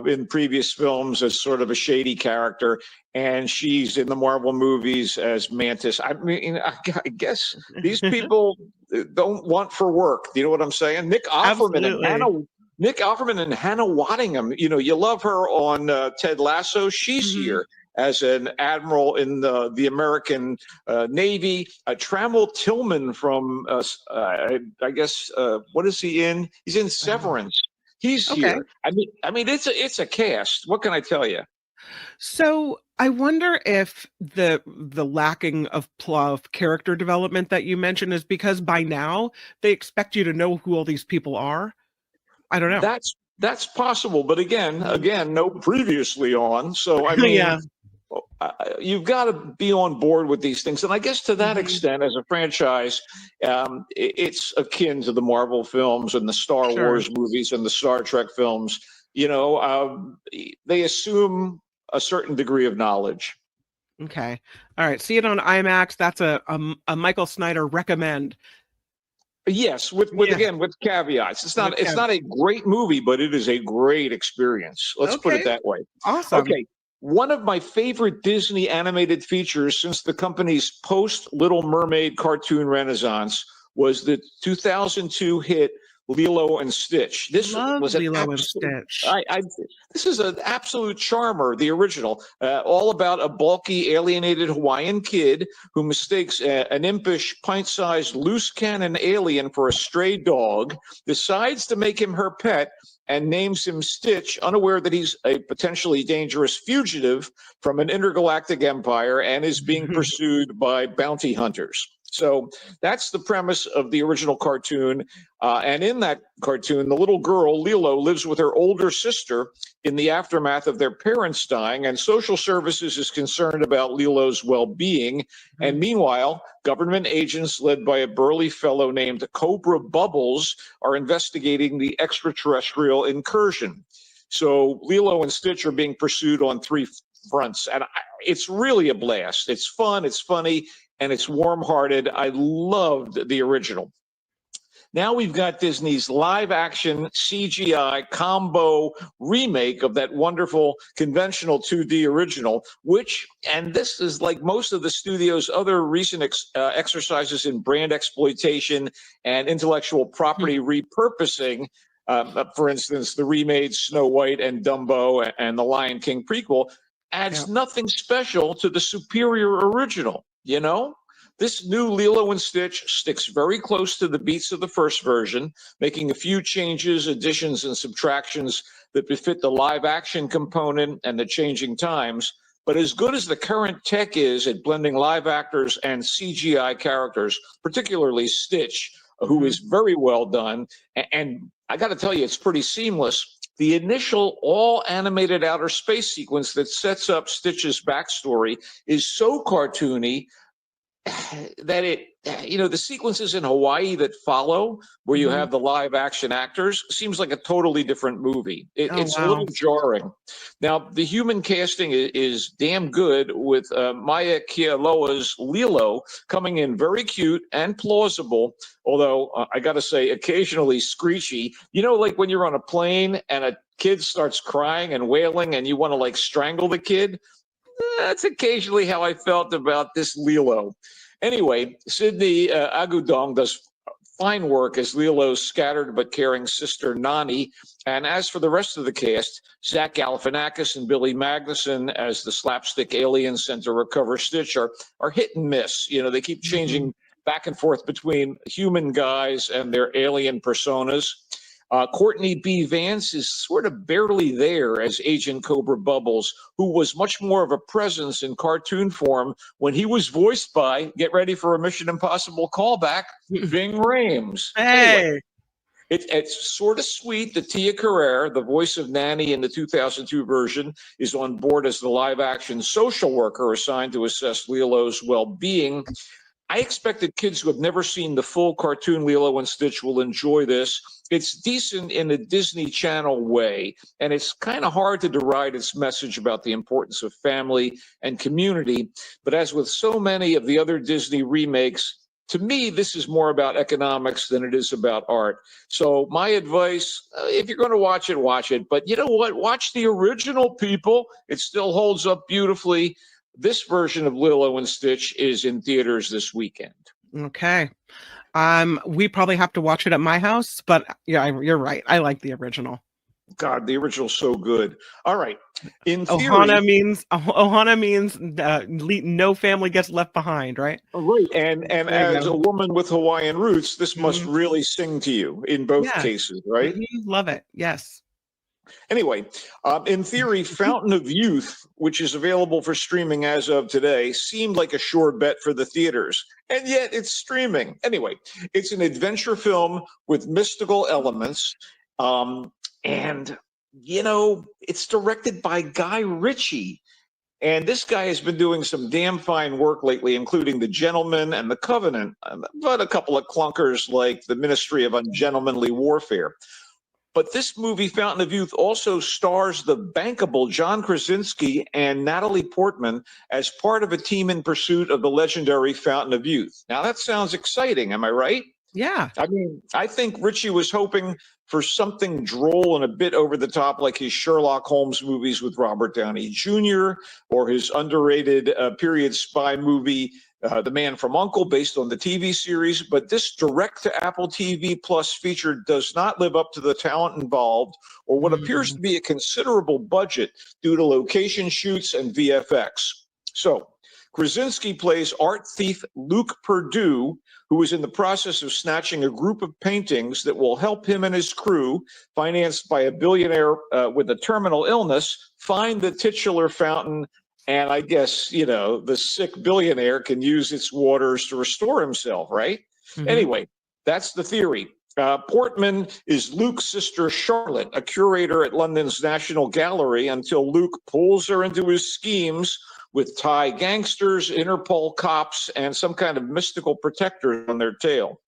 in previous films as sort of a shady character, and she's in the Marvel movies as Mantis. I mean, I guess these people don't want for work. Do you know what I'm saying? Nick Offerman and Hannah Waddingham. You know, you love her on Ted Lasso. She's here as an admiral in the American Navy. Trammell Tillman from, I guess, what is he in? He's in Severance. He's here. I mean, it's a cast. What can I tell you? So I wonder if the lacking of character development that you mentioned is because by now they expect you to know who all these people are. I don't know. That's possible, but again, no previously on. So I mean, you've got to be on board with these things, and I guess to that extent, as a franchise, it's akin to the Marvel films and the Star Wars movies and the Star Trek films. You know, they assume a certain degree of knowledge. Okay, all right. See it on IMAX. That's a Michael Snyder recommend. Yes, with caveats. It's not a great movie, but it is a great experience. Let's put it that way. Awesome. Okay. One of my favorite Disney animated features since the company's post-Little Mermaid cartoon renaissance was the 2002 hit Lilo and Stitch. This was Lilo and Stitch. This is an absolute charmer, the original, all about a bulky, alienated Hawaiian kid who mistakes an impish, pint-sized, loose cannon alien for a stray dog, decides to make him her pet, and names him Stitch, unaware that he's a potentially dangerous fugitive from an intergalactic empire and is being pursued by bounty hunters. So that's the premise of the original cartoon. And in that cartoon, the little girl, Lilo, lives with her older sister in the aftermath of their parents dying, and social services is concerned about Lilo's well-being. And meanwhile, government agents led by a burly fellow named Cobra Bubbles are investigating the extraterrestrial incursion. So Lilo and Stitch are being pursued on three fronts, and it's really a blast. It's fun, it's funny, and it's warm-hearted. I loved the original. Now we've got Disney's live-action CGI combo remake of that wonderful conventional 2D original, which, and this is like most of the studio's other recent exercises in brand exploitation and intellectual property repurposing. For instance, the remade Snow White and Dumbo and the Lion King prequel adds nothing special to the superior original. You know, this new Lilo and Stitch sticks very close to the beats of the first version, making a few changes, additions, and subtractions that befit the live action component and the changing times. But as good as the current tech is at blending live actors and CGI characters, particularly Stitch, who is very well done, and I got to tell you, it's pretty seamless. The initial all-animated outer space sequence that sets up Stitch's backstory is so cartoony that it, you know, the sequences in Hawaii that follow, where you have the live action actors, seems like a totally different movie. It's a little jarring. Now, the human casting is damn good, with Maya Kealoha's Lilo coming in very cute and plausible, although I got to say, occasionally screechy. You know, like when you're on a plane and a kid starts crying and wailing and you want to like strangle the kid? That's occasionally how I felt about this Lilo. Anyway, Sydney Agudong does fine work as Lilo's scattered but caring sister Nani. And as for the rest of the cast, Zach Galifianakis and Billy Magnuson as the slapstick aliens sent to recover Stitch are hit and miss. You know, they keep changing back and forth between human guys and their alien personas. Courtney B. Vance is sort of barely there as Agent Cobra Bubbles, who was much more of a presence in cartoon form when he was voiced by, get ready for a Mission Impossible callback, Ving Rhames. Hey! Anyway, it's sort of sweet that Tia Carrere, the voice of Nanny in the 2002 version, is on board as the live-action social worker assigned to assess Lilo's well-being. I expected kids who have never seen the full cartoon Lilo and Stitch will enjoy this. It's decent in a Disney Channel way, and it's kind of hard to deride its message about the importance of family and community. But as with so many of the other Disney remakes, to me, this is more about economics than it is about art. So my advice, if you're going to watch it. But you know what? Watch the original, people. It still holds up beautifully. This version of Lilo and Stitch is in theaters this weekend. Okay. We probably have to watch it at my house, but yeah, you're right. I like the original. God, the original's so good. All right. In theory, Ohana means no family gets left behind, right? Right. And as a woman with Hawaiian roots, this must really sing to you in both cases, right? Love it. Yes. Anyway, in theory, Fountain of Youth, which is available for streaming as of today, seemed like a sure bet for the theaters, and yet it's streaming. Anyway, it's an adventure film with mystical elements, and, you know, it's directed by Guy Ritchie, and this guy has been doing some damn fine work lately, including The Gentleman and The Covenant, but a couple of clunkers like The Ministry of Ungentlemanly Warfare. But this movie, Fountain of Youth, also stars the bankable John Krasinski and Natalie Portman as part of a team in pursuit of the legendary Fountain of Youth. Now, that sounds exciting. Am I right? Yeah. I mean, I think Ritchie was hoping for something droll and a bit over the top, like his Sherlock Holmes movies with Robert Downey Jr. or his underrated period spy movie, The Man from U.N.C.L.E., based on the TV series. But this direct to Apple TV Plus feature does not live up to the talent involved or what appears to be a considerable budget due to location shoots and VFX. So Krasinski plays art thief Luke Perdue, who is in the process of snatching a group of paintings that will help him and his crew, financed by a billionaire with a terminal illness, find the titular fountain. And I guess, you know, the sick billionaire can use its waters to restore himself, right? Anyway, that's the theory. Portman is Luke's sister Charlotte, a curator at London's National Gallery, until Luke pulls her into his schemes with Thai gangsters, Interpol cops, and some kind of mystical protector on their tail.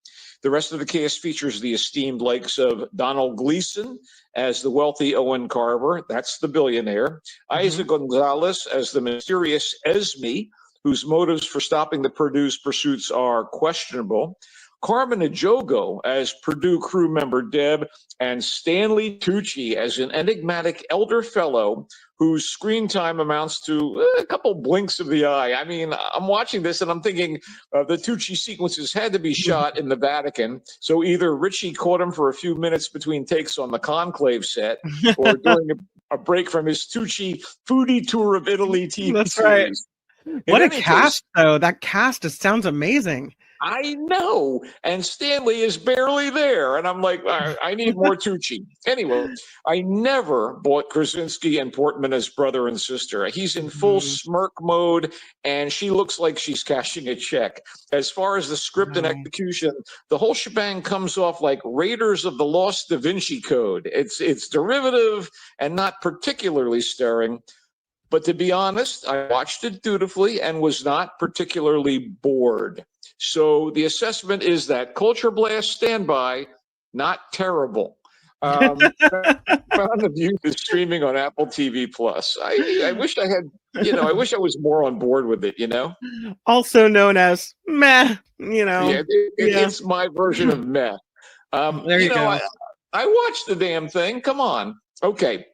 The rest of the cast features the esteemed likes of Donald Gleason as the wealthy Owen Carver, that's the billionaire, Isaac Gonzalez as the mysterious Esme, whose motives for stopping the Perdue's pursuits are questionable, Carmen Ejogo as Perdue crew member Deb, and Stanley Tucci as an enigmatic elder fellow whose screen time amounts to a couple blinks of the eye. I mean, I'm watching this and I'm thinking the Tucci sequences had to be shot in the Vatican. So either Ritchie caught him for a few minutes between takes on the Conclave set or during a break from his Tucci foodie tour of Italy TV That's series. Right. What a cast, though. That cast sounds amazing. I know. And Stanley is barely there. And I'm like, I need more Tucci. Anyway, I never bought Krasinski and Portman as brother and sister. He's in full smirk mode, and she looks like she's cashing a check. As far as the script and execution, the whole shebang comes off like Raiders of the Lost Da Vinci Code. It's derivative and not particularly stirring. But to be honest, I watched it dutifully and was not particularly bored. So the assessment is that Culture Blast standby, not terrible. Fountain of Youth is streaming on Apple TV Plus. I wish I had, I wish I was more on board with it, Also known as meh, Yeah, it's my version of meh. There you go. I watched the damn thing. Come on. Okay.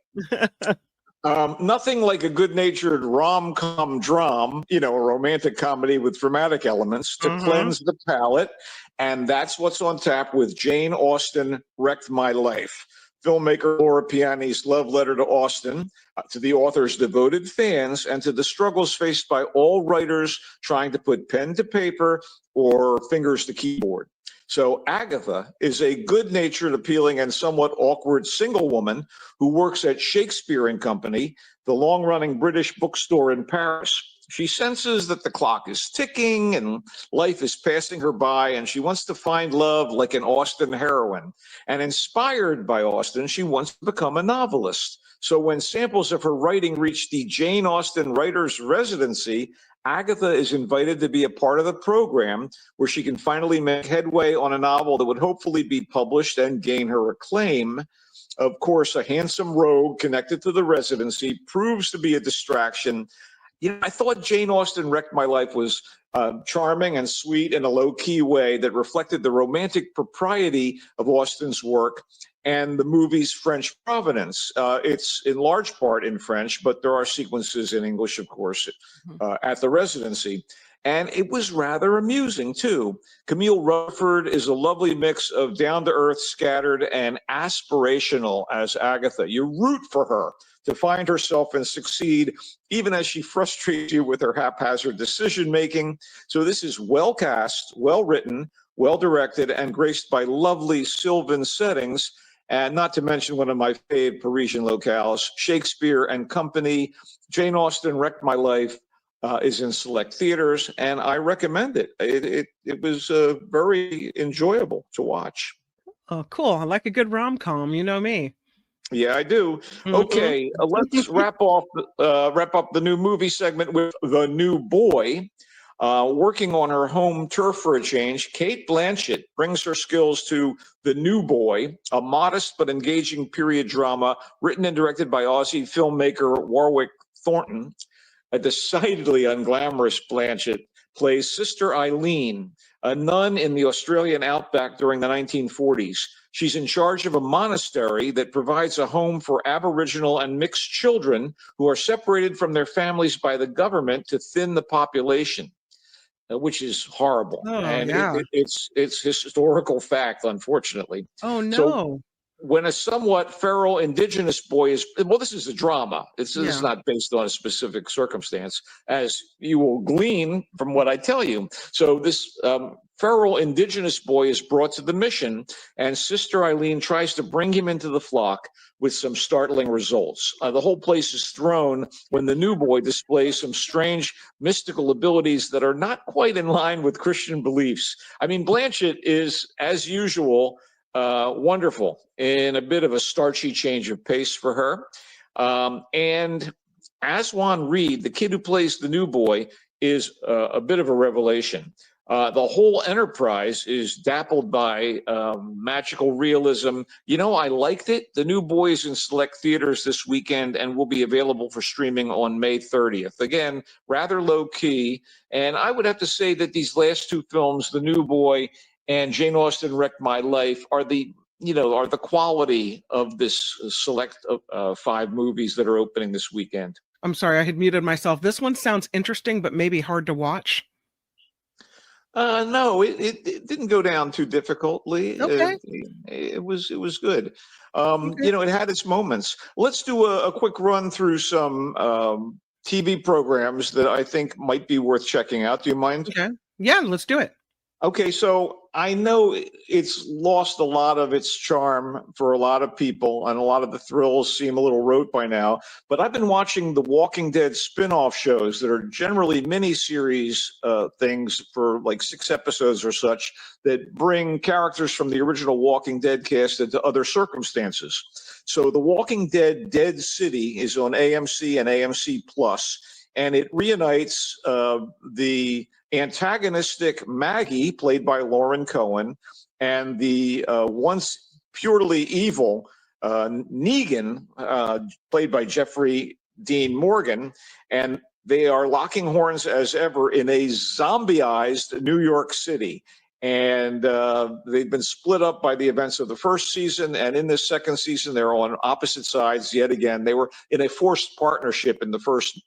Nothing like a good-natured rom-com dram, a romantic comedy with dramatic elements to cleanse the palate. And that's what's on tap with Jane Austen Wrecked My Life. Filmmaker Laura Piani's love letter to Austen, to the author's devoted fans, and to the struggles faced by all writers trying to put pen to paper or fingers to keyboard. So Agatha is a good-natured, appealing, and somewhat awkward single woman who works at Shakespeare and Company, the long-running British bookstore in Paris. She senses that the clock is ticking and life is passing her by, and she wants to find love like an Austen heroine. And inspired by Austen, she wants to become a novelist. So when samples of her writing reach the Jane Austen Writers' Residency, Agatha is invited to be a part of the program where she can finally make headway on a novel that would hopefully be published and gain her acclaim. Of course, a handsome rogue connected to the residency proves to be a distraction. I thought Jane Austen Wrecked My Life was charming and sweet in a low-key way that reflected the romantic propriety of Austen's work and the movie's French provenance. It's in large part in French, but there are sequences in English, of course, at the residency. And it was rather amusing, too. Camille Rutherford is a lovely mix of down-to-earth, scattered, and aspirational as Agatha. You root for her to find herself and succeed, even as she frustrates you with her haphazard decision-making. So this is well cast, well written, well directed, and graced by lovely sylvan settings, and not to mention one of my favorite Parisian locales, Shakespeare and Company. Jane Austen Wrecked My Life is in select theaters, and I recommend it. It was very enjoyable to watch. Oh, cool. I like a good rom-com. You know me. Yeah, I do. Okay, let's wrap up the new movie segment with The New Boy. Working on her home turf for a change, Cate Blanchett brings her skills to The New Boy, a modest but engaging period drama written and directed by Aussie filmmaker Warwick Thornton. A decidedly unglamorous Blanchett plays Sister Eileen, a nun in the Australian outback during the 1940s. She's in charge of a monastery that provides a home for Aboriginal and mixed children who are separated from their families by the government to thin the population, which is horrible. Oh, and yeah. It's historical fact, unfortunately. Oh, no. So, when a somewhat feral indigenous boy is, well, this is a drama. This is not based on a specific circumstance, as you will glean from what I tell you. So this feral indigenous boy is brought to the mission, and Sister Eileen tries to bring him into the flock with some startling results. The whole place is thrown when the new boy displays some strange mystical abilities that are not quite in line with Christian beliefs. I mean, Blanchett is, as usual, wonderful in a bit of a starchy change of pace for her. And Aswan Reed, the kid who plays the new boy, is a bit of a revelation. The whole enterprise is dappled by magical realism. I liked it. The New Boy is in select theaters this weekend and will be available for streaming on May 30th. Again, rather low key. And I would have to say that these last two films, The New Boy and Jane Austen Wrecked My Life, are the quality of this select 5 movies that are opening this weekend. I'm sorry, I had muted myself. This one sounds interesting, but maybe hard to watch. No, it didn't go down too difficultly. Okay. It was good. It had its moments. Let's do a quick run through some TV programs that I think might be worth checking out. Do you mind? Okay. Yeah, let's do it. Okay, so I know it's lost a lot of its charm for a lot of people, and a lot of the thrills seem a little rote by now, but I've been watching the Walking Dead spin-off shows that are generally mini-series things for like 6 episodes or such that bring characters from the original Walking Dead cast into other circumstances. So The Walking Dead Dead City is on AMC and AMC Plus, and it reunites the antagonistic Maggie, played by Lauren Cohen, and the once purely evil Negan, played by Jeffrey Dean Morgan, and they are locking horns as ever in a zombieized New York City. and they've been split up by the events of the first season. And in this second season, they're on opposite sides yet again. They were in a forced partnership in the first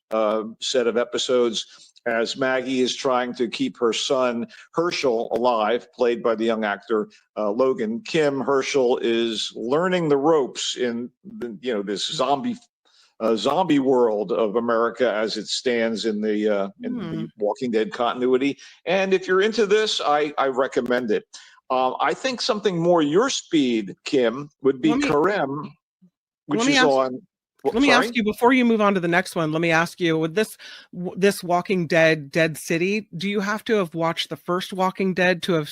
set of episodes, as Maggie is trying to keep her son Herschel alive, played by the young actor Logan Kim. Herschel is learning the ropes in this zombie world of America as it stands in the Walking Dead continuity. And if you're into this, I recommend it. I think something more your speed, Kim, would be Karem, which is on. Let me ask you, before you move on to the next one, let me ask you, with this Walking Dead City, do you have to have watched the first Walking Dead to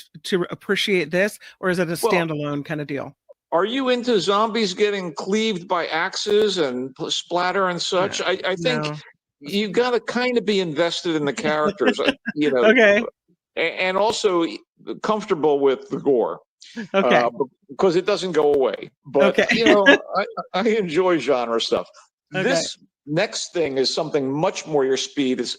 appreciate this, or is it a standalone kind of deal? Are you into zombies getting cleaved by axes and splatter and such? I think you got to kind of be invested in the characters, Okay. And also comfortable with the gore. Okay. Because it doesn't go away. But, I enjoy genre stuff. Okay. This next thing is something much more your speed. It's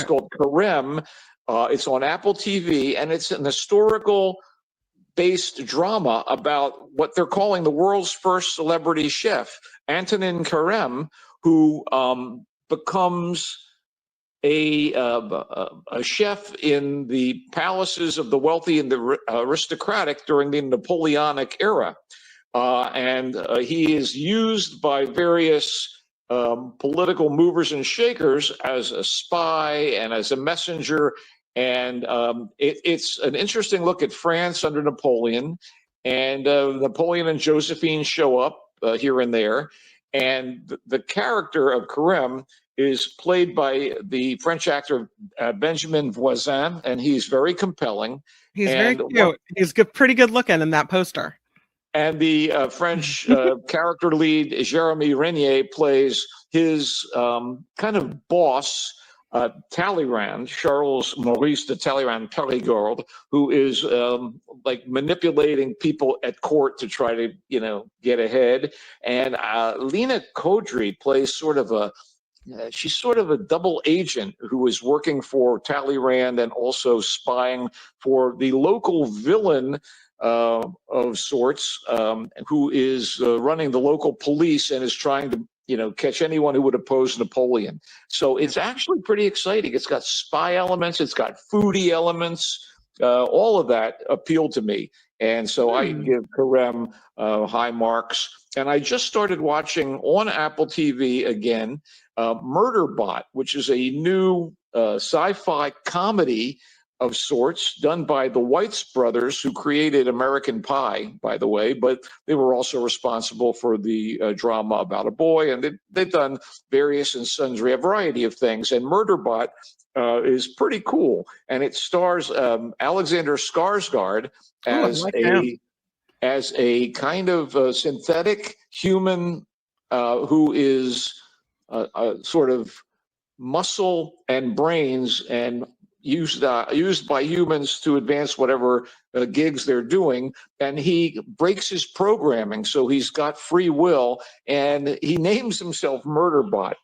called Karem. It's on Apple TV, and it's an historical-based drama about what they're calling the world's first celebrity chef, Antonin Karem, who becomes a chef in the palaces of the wealthy and the aristocratic during the Napoleonic era. And he is used by various political movers and shakers as a spy and as a messenger. And it's an interesting look at France under Napoleon. And Napoleon and Josephine show up here and there. And the character of Karem is played by the French actor Benjamin Voisin, and he's very compelling. He's very cute. He's pretty good looking in that poster. And the French character lead, Jeremy Renier, plays his kind of boss, Talleyrand, Charles Maurice de Talleyrand Périgord, who is like manipulating people at court to try to, get ahead. And Lena Kodry plays she's sort of a double agent who is working for Talleyrand and also spying for the local villain of sorts, who is running the local police and is trying to, catch anyone who would oppose Napoleon. So it's actually pretty exciting. It's got spy elements. It's got foodie elements. All of that appealed to me. And so I give Karem high marks. And I just started watching on Apple TV again, Murderbot, which is a new sci-fi comedy of sorts done by the Weitz brothers, who created American Pie, by the way, but they were also responsible for the drama about a boy, and they've done various and sundry, a variety of things. And Murderbot is pretty cool, and it stars Alexander Skarsgård as a kind of synthetic human who is sort of muscle and brains and used by humans to advance whatever gigs they're doing. And he breaks his programming, so he's got free will, and he names himself Murderbot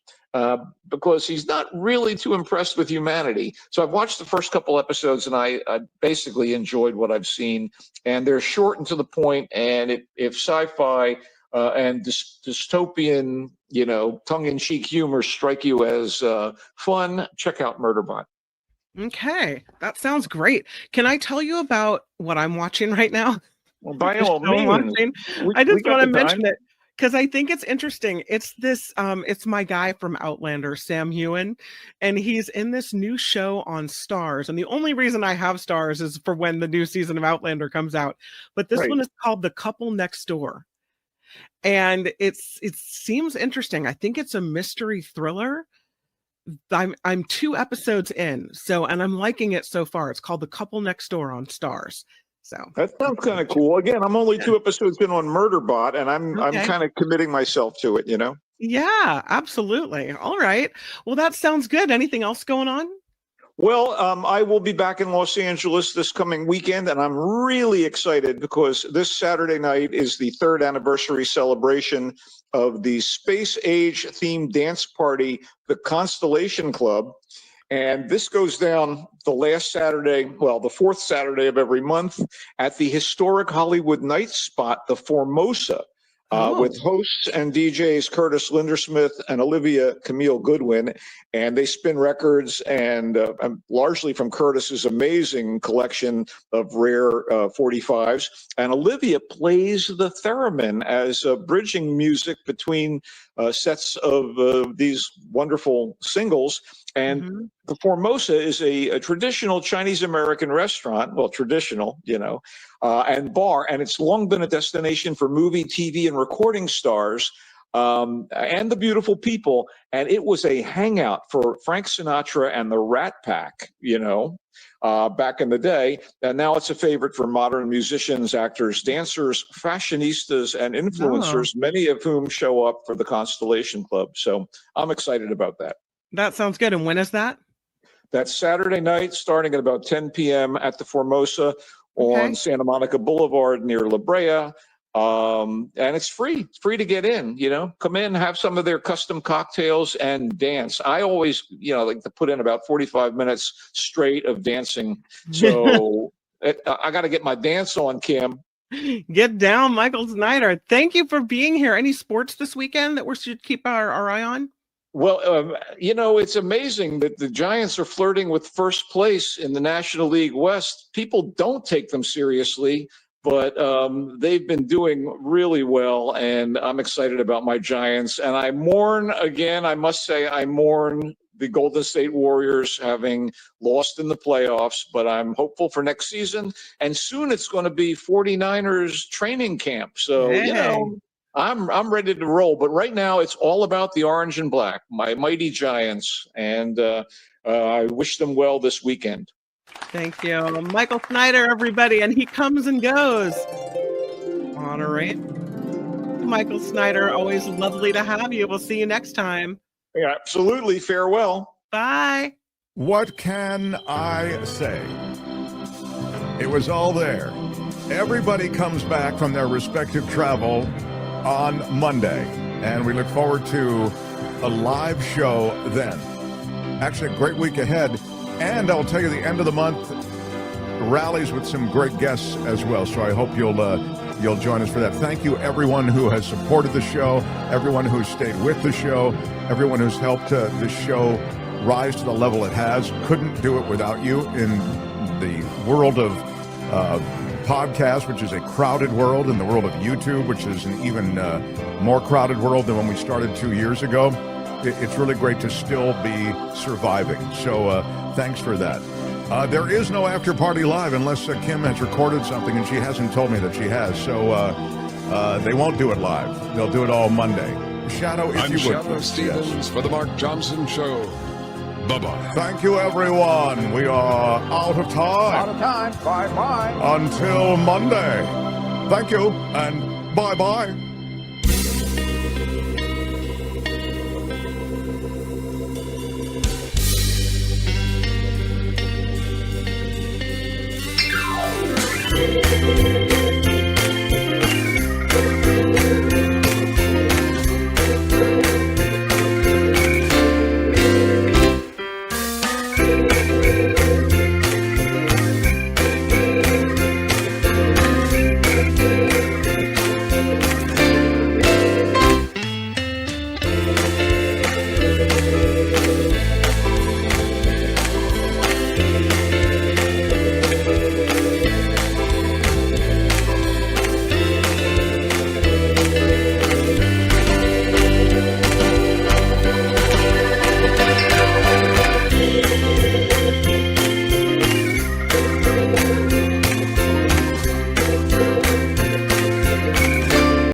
because he's not really too impressed with humanity. So I've watched the first couple episodes, and I basically enjoyed what I've seen. And they're short and to the point, and if sci-fi and dystopian, tongue-in-cheek humor strike you as fun, check out Murderbot. Okay, that sounds great. Can I tell you about what I'm watching right now? Well, by all means. I just want to mention it because I think it's interesting. It's this, it's my guy from Outlander, Sam Heughan, and he's in this new show on Starz. And the only reason I have Starz is for when the new season of Outlander comes out. But this one is called The Couple Next Door. And it seems interesting. I think it's a mystery thriller. I'm 2 episodes in, and I'm liking it so far. It's called The Couple Next Door on Starz. So that sounds kind of cool. Again, I'm only 2 episodes in on Murderbot, and I'm kind of committing myself to it, Yeah, absolutely. All right. Well, that sounds good. Anything else going on? Well, I will be back in Los Angeles this coming weekend, and I'm really excited because this Saturday night is the 3rd anniversary celebration of the space age themed dance party, the Constellation Club. And this goes down the last Saturday, well, the fourth Saturday of every month at the historic Hollywood night spot, the Formosa, with hosts and DJs Curtis Lindersmith and Olivia Camille Goodwin. And they spin records, and largely from Curtis's amazing collection of rare 45s. And Olivia plays the theremin as bridging music between sets of these wonderful singles. And the Formosa is a traditional Chinese-American restaurant, well, traditional, and bar, and it's long been a destination for movie, TV, and recording stars, and the beautiful people. And it was a hangout for Frank Sinatra and the Rat Pack, back in the day. And now it's a favorite for modern musicians, actors, dancers, fashionistas, and influencers, many of whom show up for the Constellation Club. So I'm excited about that. That sounds good. And when is that? That's Saturday night, starting at about 10 p.m. at the Formosa on Santa Monica Boulevard near La Brea. And it's free. It's free to get in, come in, have some of their custom cocktails and dance. I always, like to put in about 45 minutes straight of dancing. So I got to get my dance on, Kim. Get down, Michael Snyder. Thank you for being here. Any sports this weekend that we should keep our eye on? Well, it's amazing that the Giants are flirting with first place in the National League West. People don't take them seriously, but they've been doing really well, and I'm excited about my Giants. And I mourn, again, I must say, I mourn the Golden State Warriors having lost in the playoffs, but I'm hopeful for next season. And soon it's going to be 49ers training camp. So, I'm ready to roll, but right now it's all about the orange and black, my mighty Giants, and I wish them well this weekend. Thank you. Michael Snyder, everybody, and he comes and goes. Honorate. Michael Snyder, always lovely to have you. We'll see you next time. Yeah, absolutely. Farewell. Bye. What can I say? It was all there. Everybody comes back from their respective travel on Monday, and we look forward to a live show then. Actually, a great week ahead, and I'll tell you, the end of the month rallies with some great guests as well, so I hope you'll join us for that. Thank you, everyone who has supported the show, everyone who's stayed with the show, everyone who's helped the show rise to the level it has. Couldn't do it without you in the world of podcast, which is a crowded world, in the world of YouTube, which is an even more crowded world than when we started 2 years ago. It's really great to still be surviving. So thanks for that. There is no after party live unless Kim has recorded something, and she hasn't told me that she has. So they won't do it live. They'll do it all Monday. Shadow, if I'm you would. Shadow Stevens for the Mark Thompson Show. Bye-bye. Thank you, everyone. We are out of time. Out of time. Bye-bye. Until Monday. Thank you, and bye-bye.